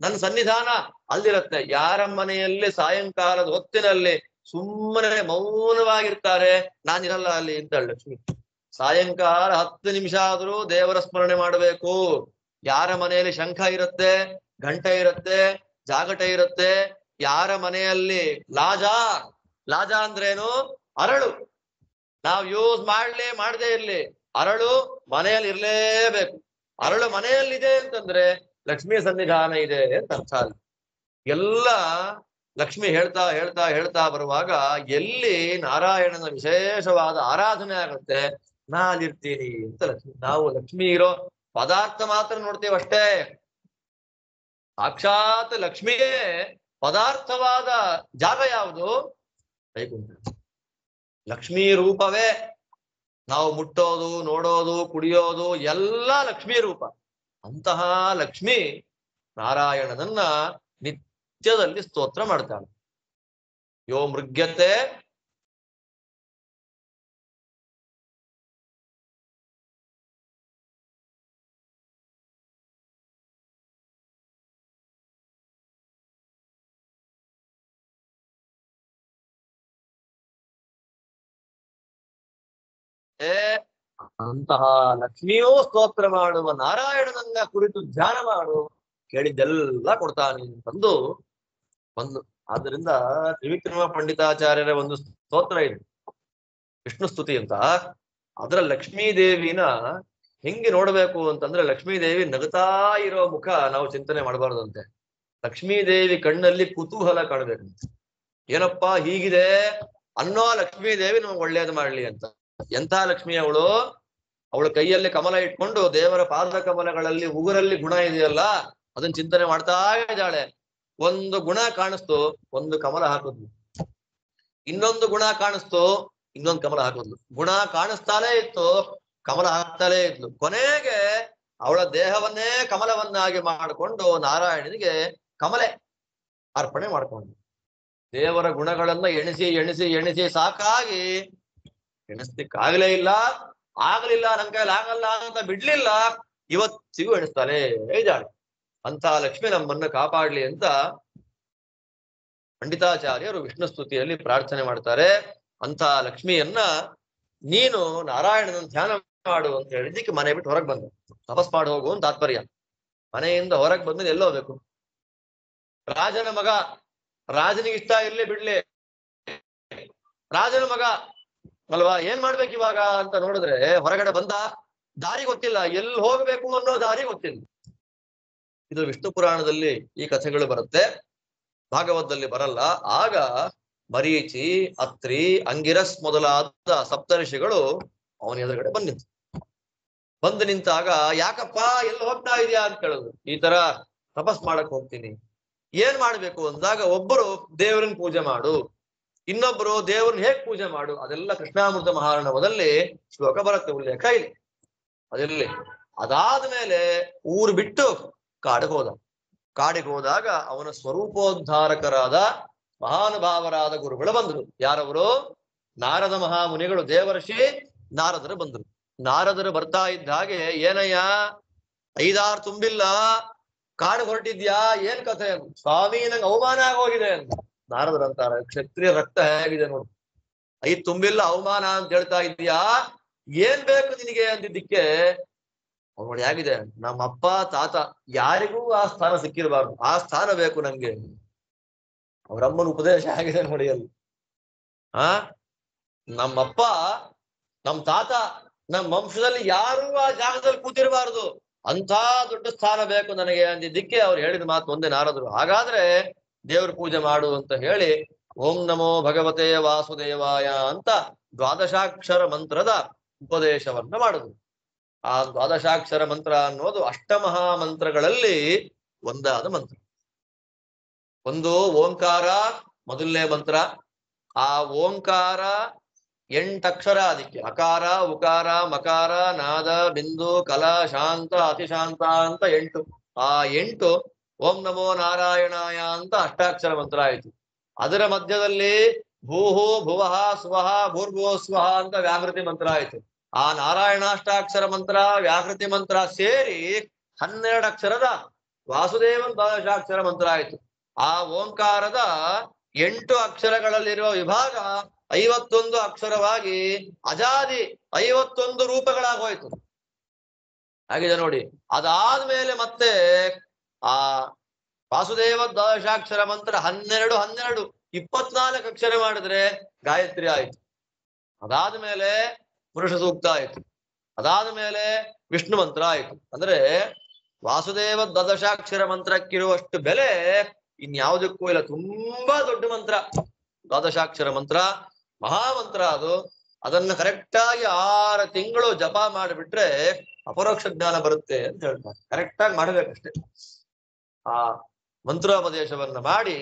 ನನ್ನ ಸನ್ನಿಧಾನ ಅಲ್ಲಿರುತ್ತೆ. ಯಾರ ಮನೆಯಲ್ಲಿ ಸಾಯಂಕಾಲದ ಹೊತ್ತಿನಲ್ಲಿ ಸುಮ್ಮನೆ ಮೌನವಾಗಿರ್ತಾರೆ, ನಾನಿರಲ್ಲ ಅಲ್ಲಿ ಅಂತ ಲಕ್ಷ್ಮಿ. ಸಾಯಂಕಾಲ 10 ನಿಮಿಷ ಆದ್ರೂ ದೇವರ ಸ್ಮರಣೆ ಮಾಡಬೇಕು. ಯಾರ ಮನೆಯಲ್ಲಿ ಶಂಖ ಇರುತ್ತೆ, ಘಂಟೆ ಇರುತ್ತೆ, ಜಾಗಟ ಇರುತ್ತೆ, ಯಾರ ಮನೆಯಲ್ಲಿ ಲಾಜ ಅಂದ್ರೇನು? ಅರಳು. ನಾವ್ ಯೂಸ್ ಮಾಡದೇ ಇರ್ಲಿ, ಅರಳು ಮನೆಯಲ್ಲಿ ಇರ್ಲೇಬೇಕು. ಅರಳು ಮನೆಯಲ್ಲಿದೆ ಅಂತಂದ್ರೆ ಲಕ್ಷ್ಮೀ ಸನ್ನಿಧಾನ ಇದೆ ಅಂತ ಅರ್ಥ. ಅಲ್ಲಿ ಎಲ್ಲ ಲಕ್ಷ್ಮಿ ಹೇಳ್ತಾ ಬರುವಾಗ ಎಲ್ಲಿ ನಾರಾಯಣನ ವಿಶೇಷವಾದ ಆರಾಧನೆ ಆಗುತ್ತೆ ನಾ ಅಲ್ಲಿರ್ತೀನಿ ಅಂತ ಲಕ್ಷ್ಮಿ. ನಾವು ಲಕ್ಷ್ಮಿ ಇರೋ ಪದಾರ್ಥ ಮಾತ್ರ ನೋಡ್ತೇವೆ ಅಷ್ಟೇ. ಸಾಕ್ಷಾತ್ ಲಕ್ಷ್ಮಿಯೇ ಪದಾರ್ಥವಾದ ಜಾಗ ಯಾವುದು? ವೈಕುಂಠ. ಲಕ್ಷ್ಮೀ ರೂಪವೇ ನಾವು ಮುಟ್ಟೋದು, ನೋಡೋದು, ಕುಡಿಯೋದು ಎಲ್ಲ ಲಕ್ಷ್ಮೀ ರೂಪ. ಅಂತಹ ಲಕ್ಷ್ಮಿ ನಾರಾಯಣನನ್ನ ನಿತ್ಯದಲ್ಲಿ ಸ್ತೋತ್ರ ಮಾಡ್ತಾಳೆ. ಯೋ ಮೃಗ್ಯತೆ ಅಂತಹ ಲಕ್ಷ್ಮಿಯೂ ಸ್ತೋತ್ರ ಮಾಡುವ ನಾರಾಯಣನನ್ನ ಕುರಿತು ಧ್ಯಾನ ಮಾಡು, ಕೇಳಿದ್ದೆಲ್ಲ ಕೊಡ್ತಾನೆ ಅಂತಂದು ಒಂದು. ಆದ್ದರಿಂದ ತ್ರಿವಿಕ್ರಮ ಪಂಡಿತಾಚಾರ್ಯರ ಒಂದು ಸ್ತೋತ್ರ ಇದೆ, ವಿಷ್ಣು ಸ್ತುತಿ ಅಂತ. ಅದರ ಲಕ್ಷ್ಮೀ ದೇವಿನ ಹೆಂಗೆ ನೋಡ್ಬೇಕು ಅಂತಂದ್ರೆ, ಲಕ್ಷ್ಮೀ ದೇವಿ ನಗುತ್ತಾ ಇರೋ ಮುಖ ನಾವು ಚಿಂತನೆ ಮಾಡಬಾರ್ದಂತೆ. ಲಕ್ಷ್ಮೀ ದೇವಿ ಕಣ್ಣಲ್ಲಿ ಕುತೂಹಲ ಕಾಣಬೇಕಂತೆ. ಏನಪ್ಪಾ ಹೀಗಿದೆ ಅನ್ನೋ ಲಕ್ಷ್ಮೀ ದೇವಿ ನಮ್ಗೆ ಒಳ್ಳೇದು ಮಾಡ್ಲಿ ಅಂತ. ಎಂಥ ಲಕ್ಷ್ಮಿ ಅವಳು? ಅವಳ ಕೈಯಲ್ಲಿ ಕಮಲ ಇಟ್ಕೊಂಡು ದೇವರ ಪಾದ ಕಮಲಗಳಲ್ಲಿ ಉಗುರಲ್ಲಿ ಗುಣ ಇದೆಯಲ್ಲ ಅದನ್ನ ಚಿಂತನೆ ಮಾಡ್ತಾ ಇದ್ದಾಳೆ. ಒಂದು ಗುಣ ಕಾಣಿಸ್ತು, ಒಂದು ಕಮಲ ಹಾಕಿದ್ಲು. ಇನ್ನೊಂದು ಗುಣ ಕಾಣಿಸ್ತು, ಇನ್ನೊಂದು ಕಮಲ ಹಾಕಿದ್ಲು. ಗುಣ ಕಾಣಿಸ್ತಾಲೇ ಇತ್ತು, ಕಮಲ ಹಾಕ್ತಾಲೇ ಇದ್ಲು. ಕೊನೆಗೆ ಅವಳ ದೇಹವನ್ನೇ ಕಮಲವನ್ನಾಗಿ ಮಾಡಿಕೊಂಡು ನಾರಾಯಣನಿಗೆ ಕಮಲೆ ಅರ್ಪಣೆ ಮಾಡ್ಕೊಂಡು, ದೇವರ ಗುಣಗಳನ್ನ ಎಣಿಸಿ ಎಣಿಸಿ ಎಣಿಸಿ ಸಾಕಾಗಿ ಎಣಿಸ್ಲಿಕ್ಕಾಗಲೇ ಇಲ್ಲ. ಆಗ್ಲಿಲ್ಲ, ನನ್ ಕೈಲಿ ಆಗಲ್ಲ ಅಂತ ಬಿಡ್ಲಿಲ್ಲ, ಇವತ್ತಿಗೂ ಎಣಿಸ್ತಾನೆ ಇದ್ದಾಳೆ. ಅಂತ ಲಕ್ಷ್ಮಿ ನಮ್ಮನ್ನ ಕಾಪಾಡ್ಲಿ ಅಂತ ಪಂಡಿತಾಚಾರ್ಯರು ವಿಷ್ಣು ಸ್ತುತಿಯಲ್ಲಿ ಪ್ರಾರ್ಥನೆ ಮಾಡ್ತಾರೆ. ಅಂತ ಲಕ್ಷ್ಮಿಯನ್ನ ನೀನು ನಾರಾಯಣನ ಧ್ಯಾನ ಮಾಡು ಅಂತ ಹೇಳಿದ್ದಕ್ಕೆ ಮನೆ ಬಿಟ್ಟು ಹೊರಗೆ ಬಂದ. ತಪಸ್ ಮಾಡಿ ಹೋಗು ಅಂತ ತಾತ್ಪರ್ಯ. ಮನೆಯಿಂದ ಹೊರಗೆ ಬಂದ್ರೆ ಎಲ್ಲೋ ಹೋಗ್ಬೇಕು. ರಾಜನ ಮಗ, ರಾಜನಿಗೆ ಇಷ್ಟ ಇರ್ಲಿ ಬಿಡ್ಲಿ, ರಾಜನ ಮಗ ಅಲ್ವಾ, ಏನ್ ಮಾಡ್ಬೇಕು ಇವಾಗ ಅಂತ ನೋಡಿದ್ರೆ ಹೊರಗಡೆ ಬಂದ, ದಾರಿ ಗೊತ್ತಿಲ್ಲ, ಎಲ್ಲಿ ಹೋಗ್ಬೇಕು ಅನ್ನೋ ದಾರಿ ಗೊತ್ತಿಲ್ಲ. ಇದು ವಿಷ್ಣು ಪುರಾಣದಲ್ಲಿ ಈ ಕಥೆಗಳು ಬರುತ್ತೆ, ಭಾಗವತದಲ್ಲಿ ಬರಲ್ಲ. ಆಗ ಮರೀಚಿ, ಅತ್ರಿ, ಅಂಗಿರಸ್ ಮೊದಲಾದ ಸಪ್ತರ್ಷಿಗಳು ಅವನ ಎದುರುಗಡೆ ಬಂದು ನಿಂತಾಗ, ಯಾಕಪ್ಪ ಎಲ್ಲಿ ಹೋಗ್ತಾ ಇದೆಯಾ ಅಂತ ಕೇಳಿದ್ರು. ಈ ತರ ತಪಸ್ ಮಾಡಕ್ ಹೋಗ್ತೀನಿ. ಏನ್ ಮಾಡ್ಬೇಕು ಅಂದಾಗ, ಒಬ್ಬರು ದೇವರನ್ನ ಪೂಜೆ ಮಾಡು, ಇನ್ನೊಬ್ರು ದೇವ್ರನ್ನ ಹೇಗ್ ಪೂಜೆ ಮಾಡು, ಅದೆಲ್ಲ ಕೃಷ್ಣಾಮೃತ ಮಹಾರ್ಣವದಲ್ಲಿ ಶ್ಲೋಕ ಬರುತ್ತೆ, ಉಲ್ಲೇಖ ಇಲ್ಲಿ ಅದಿರ್ಲಿ. ಅದಾದ್ಮೇಲೆ ಊರು ಬಿಟ್ಟು ಕಾಡಿಗೆ ಹೋದಾಗ ಅವನ ಸ್ವರೂಪೋದ್ಧಾರಕರಾದ ಮಹಾನುಭಾವರಾದ ಗುರುಗಳು ಬಂದ್ರು. ಯಾರವರು? ನಾರದ ಮಹಾಮುನಿಗಳು, ದೇವರ್ಷಿ ನಾರದರು ಬಂದ್ರು. ನಾರದರು ಬರ್ತಾ ಇದ್ದ ಹಾಗೆ, ಏನಯ್ಯ 5-6 ತುಂಬಿಲ್ಲ, ಕಾಡು ಹೊರಟಿದ್ಯಾ, ಏನ್ ಕಥೆ? ಸ್ವಾಮಿ ನಂಗೆ ಅವಮಾನ ಆಗೋಗಿದೆ ಅಂತ ನಾರದರು ಅಂತಾರೆ. ಕ್ಷತ್ರಿಯ ರಕ್ತ ಹೇಗಿದೆ ನೋಡು, 5 ತುಂಬಿಲ್ಲ ಅವಮಾನ ಅಂತ ಹೇಳ್ತಾ ಇದ್ಯಾ, ಏನ್ ಬೇಕು ನಿನಗೆ ಅಂದಿದ್ದಕ್ಕೆ ಅವಳು ಹೇಗಿದೆ, ನಮ್ಮ ಅಪ್ಪ ತಾತ ಯಾರಿಗೂ ಆ ಸ್ಥಾನ ಸಿಕ್ಕಿರಬಾರ್ದು, ಆ ಸ್ಥಾನ ಬೇಕು ನಂಗೆ. ಅವರಮ್ಮನ ಉಪದೇಶ ಆಗಿದೆ ನೋಡಿ ಅಲ್ಲಿ. ನಮ್ಮಪ್ಪ, ನಮ್ ತಾತ, ನಮ್ಮ ವಂಶದಲ್ಲಿ ಯಾರೂ ಆ ಜಾಗದಲ್ಲಿ ಕೂತಿರಬಾರ್ದು, ಅಂತ ದೊಡ್ಡ ಸ್ಥಾನ ಬೇಕು ನನಗೆ ಅಂದಿದ್ದಕ್ಕೆ ಅವ್ರು ಹೇಳಿದ ಮಾತು ಒಂದೇ ನಾರದರು. ಹಾಗಾದ್ರೆ ದೇವ್ರ ಪೂಜೆ ಮಾಡು ಅಂತ ಹೇಳಿ ಓಂ ನಮೋ ಭಗವತೆ ವಾಸುದೇವಾಯ ಅಂತ ದ್ವಾದಶಾಕ್ಷರ ಮಂತ್ರದ ಉಪದೇಶವನ್ನ ಮಾಡಿದ್ರು. ಆ ದ್ವಾದಶಾಕ್ಷರ ಮಂತ್ರ ಅನ್ನೋದು ಅಷ್ಟಮಹಾ ಮಂತ್ರಗಳಲ್ಲಿ ಒಂದಾದ ಮಂತ್ರ. ಒಂದು ಓಂಕಾರ ಮೊದಲನೇ ಮಂತ್ರ. ಆ ಓಂಕಾರ 8 ಅಕ್ಷರ, ಅದಕ್ಕೆ ಅಕಾರ ಉಕಾರ ಮಕಾರ ನಾದ ಬಿಂದು ಕಲ ಶಾಂತ ಅತಿಶಾಂತ ಅಂತ 8. ಆ 8 ಓಂ ನಮೋ ನಾರಾಯಣಾಯ ಅಂತ ಅಷ್ಟಾಕ್ಷರ ಮಂತ್ರ ಆಯ್ತು. ಅದರ ಮಧ್ಯದಲ್ಲಿ ಭೂಹು ಭುವಃ ಸ್ವಃ ಭೂರ್ಭುವ ಸ್ವಃ ಅಂತ ವ್ಯಾಕೃತಿ ಮಂತ್ರ ಆಯ್ತು. ಆ ನಾರಾಯಣಾಷ್ಟಾಕ್ಷರ ಮಂತ್ರ ವ್ಯಾಕೃತಿ ಮಂತ್ರ ಸೇರಿ 12 ಅಕ್ಷರದ ವಾಸುದೇವನ್ ದ್ವಾದಶಾಕ್ಷರ ಮಂತ್ರ ಆಯ್ತು. ಆ ಓಂಕಾರದ 8 ಅಕ್ಷರಗಳಲ್ಲಿರುವ ವಿಭಾಗ 51 ಅಕ್ಷರವಾಗಿ ಅಜಾದಿ 51 ರೂಪಗಳಾಗೋಯ್ತು. ಹಾಗಿದೆ ನೋಡಿ. ಅದಾದ್ಮೇಲೆ ಮತ್ತೆ ಆ ವಾಸುದೇವ ದ್ವಾದಶಾಕ್ಷರ ಮಂತ್ರ 12 24 ಅಕ್ಷರ ಮಾಡಿದ್ರೆ ಗಾಯತ್ರಿ ಆಯ್ತು. ಅದಾದ್ಮೇಲೆ ಪುರುಷ ಸೂಕ್ತ ಆಯ್ತು. ಅದಾದ್ಮೇಲೆ ವಿಷ್ಣು ಮಂತ್ರ ಆಯ್ತು. ಅಂದ್ರೆ ವಾಸುದೇವ ದ್ವಾದಶಾಕ್ಷರ ಮಂತ್ರಕ್ಕಿರುವಷ್ಟು ಬೆಲೆ ಇನ್ಯಾವುದಕ್ಕೂ ಇಲ್ಲ. ತುಂಬಾ ದೊಡ್ಡ ಮಂತ್ರ ದ್ವಾದಶಾಕ್ಷರ ಮಂತ್ರ, ಮಹಾಮಂತ್ರ ಅದು. ಅದನ್ನ ಕರೆಕ್ಟಾಗಿ 6 ತಿಂಗಳು ಜಪ ಮಾಡಿಬಿಟ್ರೆ ಅಪರೋಕ್ಷ ಜ್ಞಾನ ಬರುತ್ತೆ ಅಂತ ಹೇಳ್ತಾರೆ. ಕರೆಕ್ಟಾಗಿ ಮಾಡಬೇಕಷ್ಟೆ. ಆ ಮಂತ್ರೋಪದೇಶವನ್ನ ಮಾಡಿ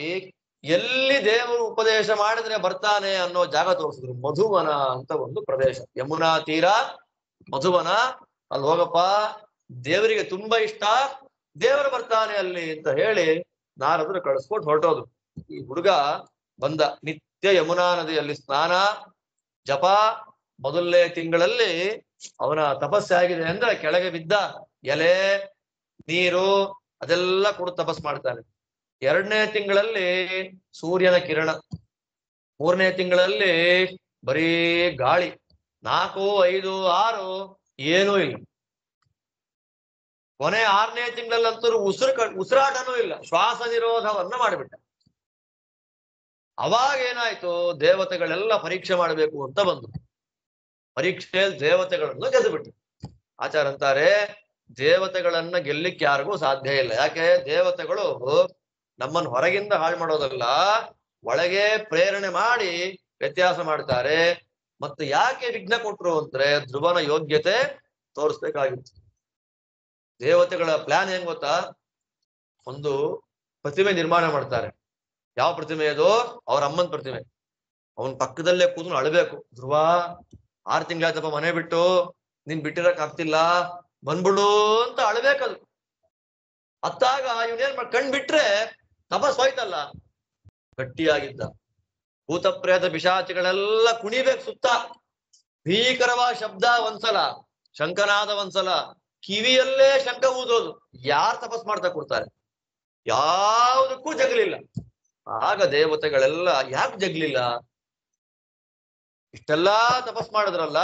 ಎಲ್ಲಿ ದೇವರು ಉಪದೇಶ ಮಾಡಿದ್ರೆ ಬರ್ತಾನೆ ಅನ್ನೋ ಜಾಗ ತೋರಿಸಿದ್ರು. ಮಧುವನ ಅಂತ ಒಂದು ಪ್ರದೇಶ, ಯಮುನಾ ತೀರ ಮಧುವನ. ಅಲ್ಲಿ ಹೋಗಪ್ಪ, ದೇವರಿಗೆ ತುಂಬಾ ಇಷ್ಟ, ದೇವರು ಬರ್ತಾನೆ ಅಲ್ಲಿ ಅಂತ ಹೇಳಿ ನಾರದರು ಕಳಿಸ್ಕೊಟ್ಟು ಹೊರಟೋದು. ಈ ಹುಡುಗ ಬಂದ, ನಿತ್ಯ ಯಮುನಾ ನದಿಯಲ್ಲಿ ಸ್ನಾನ ಜಪ. ಮೊದಲನೇ ತಿಂಗಳಲ್ಲಿ ಅವನ ತಪಸ್ಸಾಗಿದೆ ಅಂದ್ರೆ ಕೆಳಗೆ ಬಿದ್ದ ಎಲೆ ನೀರು ಅದೆಲ್ಲ ಕೂಡ ತಪಸ್ ಮಾಡ್ತಾನೆ. 2ನೇ ತಿಂಗಳಲ್ಲಿ ಸೂರ್ಯನ ಕಿರಣ, 3ನೇ ತಿಂಗಳಲ್ಲಿ ಬರೀ ಗಾಳಿ, 4, 5, 6 ಏನೂ ಇಲ್ಲ. ಕೊನೆ 6ನೇ ತಿಂಗಳಲ್ಲಂತೂ ಉಸಿರಾಟನೂ ಇಲ್ಲ, ಶ್ವಾಸ ನಿರೋಧವನ್ನ ಮಾಡಿಬಿಟ್ಟ. ಅವಾಗ ಏನಾಯ್ತು, ದೇವತೆಗಳೆಲ್ಲ ಪರೀಕ್ಷೆ ಮಾಡಬೇಕು ಅಂತ ಬಂದು ಪರೀಕ್ಷೆಯಲ್ಲಿ ದೇವತೆಗಳನ್ನು ಗೆದ್ದುಬಿಟ್ಟು. ಆಚಾರ ಅಂತಾರೆ, ದೇವತೆಗಳನ್ನ ಗೆಲ್ಲಿಕ್ಕೆ ಯಾರಿಗೂ ಸಾಧ್ಯ ಇಲ್ಲ. ಯಾಕೆ? ದೇವತೆಗಳು ನಮ್ಮನ್ನು ಹೊರಗಿಂದ ಹಾಳು ಮಾಡೋದಲ್ಲ, ಒಳಗೆ ಪ್ರೇರಣೆ ಮಾಡಿ ವ್ಯತ್ಯಾಸ ಮಾಡ್ತಾರೆ. ಮತ್ತು ಯಾಕೆ ವಿಘ್ನ ಕೊಟ್ರು ಅಂದ್ರೆ ಧ್ರುವನ ಯೋಗ್ಯತೆ ತೋರಿಸ್ಬೇಕಾಗಿತ್ತು. ದೇವತೆಗಳ ಪ್ಲಾನ್ ಏನ್ ಗೊತ್ತಾ? ಒಂದು ಪ್ರತಿಮೆ ನಿರ್ಮಾಣ ಮಾಡ್ತಾರೆ. ಯಾವ ಪ್ರತಿಮೆ ಅದು? ಅವ್ರ ಅಮ್ಮನ ಪ್ರತಿಮೆ. ಅವನ್ ಪಕ್ಕದಲ್ಲೇ ಕೂತ್ಕೊಂಡು ಅಳ್ಬೇಕು. ಧ್ರುವ 6 ತಿಂಗಳಾಯ್ತಪ್ಪ ಮನೆ ಬಿಟ್ಟು, ನೀನ್ ಬಿಟ್ಟಿರಕ್ ಆಗ್ತಿಲ್ಲ, ಬಂದ್ಬಿಡು ಅಂತ ಅಳ್ಬೇಕದು. ಅತ್ತಾಗ ಇವನೇನ್ ಕಣ್ ಬಿಟ್ರೆ ತಪಸ್ ಹೋಯ್ತಲ್ಲ. ಗಟ್ಟಿಯಾಗಿದ್ದ. ಭೂತ ಪ್ರೇತ ಪಿಶಾಚಿಗಳೆಲ್ಲ ಕುಣಿಬೇಕು ಸುತ್ತ. ಭೀಕರವಾದ ಶಬ್ದ ಒಂದ್ಸಲ, ಶಂಖನಾದ ಒಂದ್ಸಲ, ಕಿವಿಯಲ್ಲೇ ಶಂಖ ಊದೋದು. ಯಾರು ತಪಸ್ ಮಾಡ್ತಾ ಕೊಡ್ತಾರೆ? ಯಾವುದಕ್ಕೂ ಜಗಲಿಲ್ಲ. ಆಗ ದೇವತೆಗಳೆಲ್ಲ ಯಾಕೆ ಜಗ್ಲಿಲ್ಲ? ಇಷ್ಟೆಲ್ಲಾ ತಪಸ್ ಮಾಡಿದ್ರಲ್ಲ,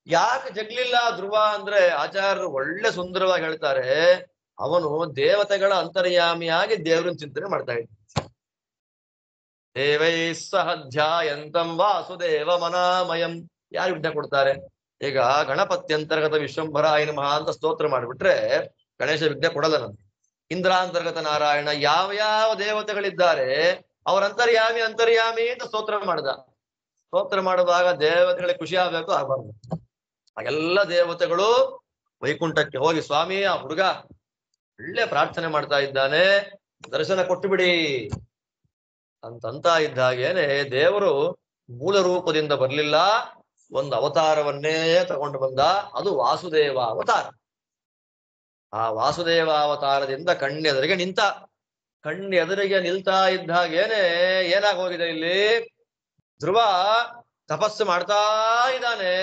ಯಾಕೆ ಜಗ್ಲಿಲ್ಲ ಧ್ರುವ ಅಂದ್ರೆ ಆಚಾರ್ಯರು ಒಳ್ಳೆ ಸುಂದರವಾಗಿ ಹೇಳ್ತಾರೆ. ಅವನು ದೇವತೆಗಳ ಅಂತರ್ಯಾಮಿಯಾಗಿ ದೇವರನ್ನ ಚಿಂತನೆ ಮಾಡ್ತಾ ಇದ್ದ. ದೇವೈ ಸಹ ಧ್ಯಾಯಂತಂ ವಾಸುದೇವ ಮನಾಮಯಂ. ಯಾರು ವಿಘ್ನ ಕೊಡ್ತಾರೆ? ಈಗ ಗಣಪತ್ಯಂತರ್ಗತ ವಿಶ್ವಂಭರಾಯ ನಮಃ ಅಂತ ಸ್ತೋತ್ರ ಮಾಡಿಬಿಟ್ರೆ ಗಣೇಶ ವಿಘ್ನ ಕೊಡಲ್ಲ ನಮ್ಗೆ. ಇಂದ್ರಾಂತರ್ಗತ ನಾರಾಯಣ, ಯಾವ ಯಾವ ದೇವತೆಗಳಿದ್ದಾರೆ ಅವ್ರ ಅಂತರ್ಯಾಮಿ ಅಂತ ಸ್ತೋತ್ರ ಮಾಡ್ದ. ಸ್ತೋತ್ರ ಮಾಡುವಾಗ ದೇವತೆಗಳಿಗೆ ಖುಷಿ ಆಗ್ಬೇಕು, ಆಗಬಾರ್ದು. ಹಾಗೆಲ್ಲ ದೇವತೆಗಳು ವೈಕುಂಠಕ್ಕೆ ಹೋಗಿ, ಸ್ವಾಮಿ ಆ ಹುಡುಗ ಒಳ್ಳೆ ಪ್ರಾರ್ಥನೆ ಮಾಡ್ತಾ ಇದ್ದಾನೆ, ದರ್ಶನ ಕೊಟ್ಟು ಬಿಡಿ ಅಂತ ಇದ್ದಾಗೇನೆ ದೇವರು ಮೂಲ ರೂಪದಿಂದ ಬರ್ಲಿಲ್ಲ, ಒಂದು ಅವತಾರವನ್ನೇ ತಗೊಂಡು ಬಂದ. ಅದು ವಾಸುದೇವ ಅವತಾರ. ಆ ವಾಸುದೇವ ಅವತಾರದಿಂದ ಕಣ್ಣೆದುರಿಗೆ ನಿಂತ. ಕಣ್ಣೆದುರಿಗೆ ನಿಲ್ತಾ ಇದ್ದಾಗೇನೆ ಏನಾಗಿ ಹೋಗಿದೆ ಇಲ್ಲಿ? ಧ್ರುವ ತಪಸ್ಸು ಮಾಡ್ತಾ ಇದ್ದಾನೆ.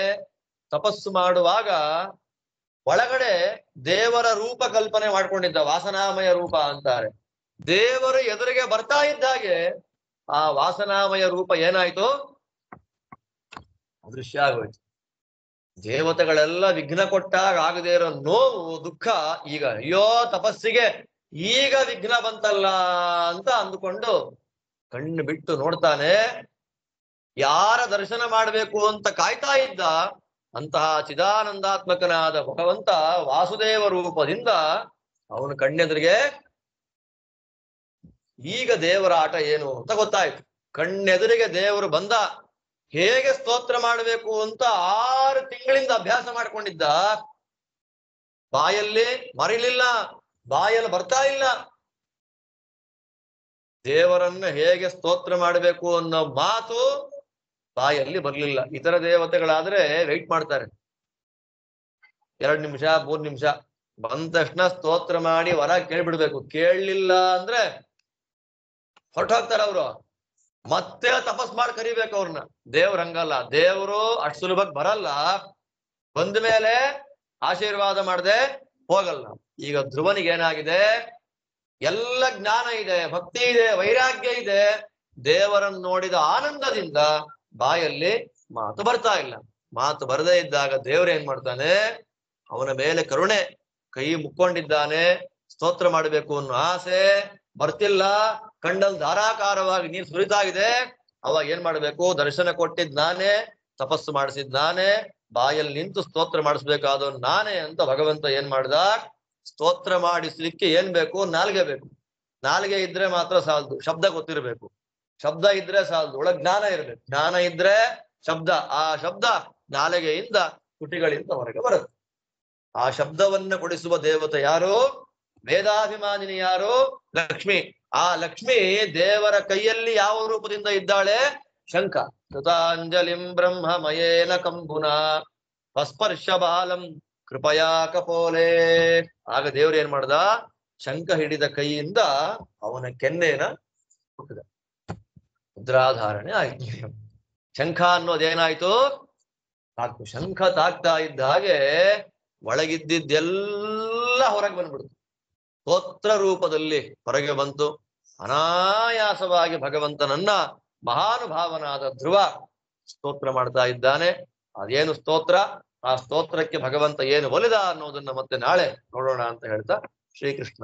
ತಪಸ್ಸು ಮಾಡುವಾಗ ಒಳಗಡೆ ದೇವರ ರೂಪ ಕಲ್ಪನೆ ಮಾಡ್ಕೊಂಡಿದ್ದ, ವಾಸನಾಮಯ ರೂಪ ಅಂತಾರೆ. ದೇವರು ಎದುರಿಗೆ ಬರ್ತಾ ಇದ್ದಾಗೆ ಆ ವಾಸನಾಮಯ ರೂಪ ಏನಾಯ್ತು? ಅದೃಶ್ಯ ಆಗೋಯ್ತು. ದೇವತೆಗಳೆಲ್ಲ ವಿಘ್ನ ಕೊಟ್ಟಾಗ ಆಗದೆ ಇರೋ ನೋವು, ದುಃಖ ಈಗ, ಅಯ್ಯೋ ತಪಸ್ಸಿಗೆ ಈಗ ವಿಘ್ನ ಬಂತಲ್ಲ ಅಂತ ಅಂದುಕೊಂಡು ಕಣ್ಣು ಬಿಟ್ಟು ನೋಡ್ತಾನೆ. ಯಾರ ದರ್ಶನ ಮಾಡ್ಬೇಕು ಅಂತ ಕಾಯ್ತಾ ಇದ್ದ ಅಂತಹ ಚಿದಾನಂದಾತ್ಮಕನಾದ ಭಗವಂತ ವಾಸುದೇವ ರೂಪದಿಂದ ಅವನ ಕಣ್ಣೆದುರಿಗೆ ಈಗ ದೇವರ ಆಟ ಏನು ಅಂತ ಗೊತ್ತಾಯ್ತು. ಕಣ್ಣೆದುರಿಗೆ ದೇವರು ಬಂದ, ಹೇಗೆ ಸ್ತೋತ್ರ ಮಾಡಬೇಕು ಅಂತ 6 ತಿಂಗಳಿಂದ ಅಭ್ಯಾಸ ಮಾಡ್ಕೊಂಡಿದ್ದ. ಬಾಯಲ್ಲಿ ಮರಿಲಿಲ್ಲ, ಬಾಯಲ್ಲಿ ಬರ್ತಾ ಇಲ್ಲ. ದೇವರನ್ನ ಹೇಗೆ ಸ್ತೋತ್ರ ಮಾಡಬೇಕು ಅನ್ನೋ ಮಾತು ಬಾಯಲ್ಲಿ ಬರ್ಲಿಲ್ಲ. ಇತರ ದೇವತೆಗಳಾದ್ರೆ ವೆಯ್ಟ್ ಮಾಡ್ತಾರೆ, 2 ನಿಮಿಷ 3 ನಿಮಿಷ ಬಂದ ತಕ್ಷಣ ಸ್ತೋತ್ರ ಮಾಡಿ ವರ ಕೇಳ್ಬಿಡ್ಬೇಕು. ಕೇಳಲಿಲ್ಲ ಅಂದ್ರೆ ಹೊರಟೋಗ್ತಾರೆ ಅವರು, ಮತ್ತೆ ತಪಸ್ ಮಾಡಿ ಕರಿಬೇಕು ಅವ್ರನ್ನ. ದೇವ್ರ ಹಂಗಲ್ಲ, ದೇವರು ಅಷ್ಟು ಸುಲಭಕ್ಕೆ ಬರಲ್ಲ, ಬಂದ ಮೇಲೆ ಆಶೀರ್ವಾದ ಮಾಡದೆ ಹೋಗಲ್ಲ. ಈಗ ಧ್ರುವನಿಗೆ ಏನಾಗಿದೆ, ಎಲ್ಲ ಜ್ಞಾನ ಇದೆ, ಭಕ್ತಿ ಇದೆ, ವೈರಾಗ್ಯ ಇದೆ, ದೇವರನ್ನು ನೋಡಿದ ಆನಂದದಿಂದ ಬಾಯಲ್ಲಿ ಮಾತು ಬರ್ತಾ ಇಲ್ಲ. ಮಾತು ಬರದೇ ಇದ್ದಾಗ ದೇವ್ರ ಏನ್ ಮಾಡ್ತಾನೆ, ಅವನ ಮೇಲೆ ಕರುಣೆ, ಕೈ ಮುಕ್ಕೊಂಡಿದ್ದಾನೆ, ಸ್ತೋತ್ರ ಮಾಡಬೇಕು ಅನ್ನೋ ಆಸೆ ಬರ್ತಿಲ್ಲ, ಕಣ್ಣಲ್ಲಿ ಧಾರಾಕಾರವಾಗಿ ನೀರು ಸುರಿತಾ ಇದೆ. ಅವಾಗ ಏನ್ ಮಾಡ್ಬೇಕು, ದರ್ಶನ ಕೊಟ್ಟಿದ್ ನಾನೇ, ತಪಸ್ಸು ಮಾಡಿಸಿದ್ ನಾನೇ, ಬಾಯಲ್ಲಿ ನಿಂತು ಸ್ತೋತ್ರ ಮಾಡಿಸ್ಬೇಕಾದ ನಾನೇ ಅಂತ ಭಗವಂತ ಏನ್ ಮಾಡ್ದ, ಸ್ತೋತ್ರ ಮಾಡಿಸ್ಲಿಕ್ಕೆ ಏನ್ ಬೇಕು, ನಾಲ್ಗೆ ಬೇಕು. ನಾಲ್ಗೆ ಇದ್ರೆ ಮಾತ್ರ ಸಾಲದು, ಶಬ್ದ ಗೊತ್ತಿರ್ಬೇಕು. ಶಬ್ದ ಇದ್ರೆ ಸಾಲದು, ಒಳಗ್ ಜ್ಞಾನ ಇರ್ಬೇಕು. ಜ್ಞಾನ ಇದ್ರೆ ಶಬ್ದ, ಆ ಶಬ್ದ ನಾಲಿಗೆಯಿಂದ ತುಟಿಗಳಿಂದ ಹೊರಗೆ ಬರುತ್ತೆ. ಆ ಶಬ್ದವನ್ನ ಕೊಡಿಸುವ ದೇವತೆ ಯಾರು, ವೇದಾಭಿಮಾನಿನಿ ಯಾರು, ಲಕ್ಷ್ಮಿ. ಆ ಲಕ್ಷ್ಮಿ ದೇವರ ಕೈಯಲ್ಲಿ ಯಾವ ರೂಪದಿಂದ ಇದ್ದಾಳೆ, ಶಂಖ. ಕೃತಾಂಜಲಿಂ ಬ್ರಹ್ಮಮಯೇನ ಕಂಬುನ ಸ್ಪರ್ಶ ಬಾಲಂ ಕೃಪಯಾ ಕಪೋಲೆ. ಆಗ ದೇವ್ರು ಏನ್ ಮಾಡ್ದ, ಶಂಖ ಹಿಡಿದ ಕೈಯಿಂದ ಅವನ ಕೆನ್ನೆನ ಹುಟ್ಟಿದ, ಮುದ್ರಾಧಾರಣೆ ಆಯ್ತು. ಶಂಖ ಅನ್ನೋದೇನಾಯ್ತು, ತಾಕು. ಶಂಖ ತಾಕ್ತಾ ಇದ್ದ ಹಾಗೆ ಒಳಗಿದ್ದಿದ್ದೆಲ್ಲ ಹೊರಗೆ ಬಂದ್ಬಿಡ್ತು, ಸ್ತೋತ್ರ ರೂಪದಲ್ಲಿ ಹೊರಗೆ ಬಂತು. ಅನಾಯಾಸವಾಗಿ ಭಗವಂತನನ್ನ ಮಹಾನುಭಾವನಾದ ಧ್ರುವ ಸ್ತೋತ್ರ ಮಾಡ್ತಾ ಇದ್ದಾನೆ. ಅದೇನು ಸ್ತೋತ್ರ, ಆ ಸ್ತೋತ್ರಕ್ಕೆ ಭಗವಂತ ಏನು ಒಲಿದ ಅನ್ನೋದನ್ನ ಮತ್ತೆ ನಾಳೆ ನೋಡೋಣ ಅಂತ ಹೇಳ್ತಾ ಶ್ರೀಕೃಷ್ಣ.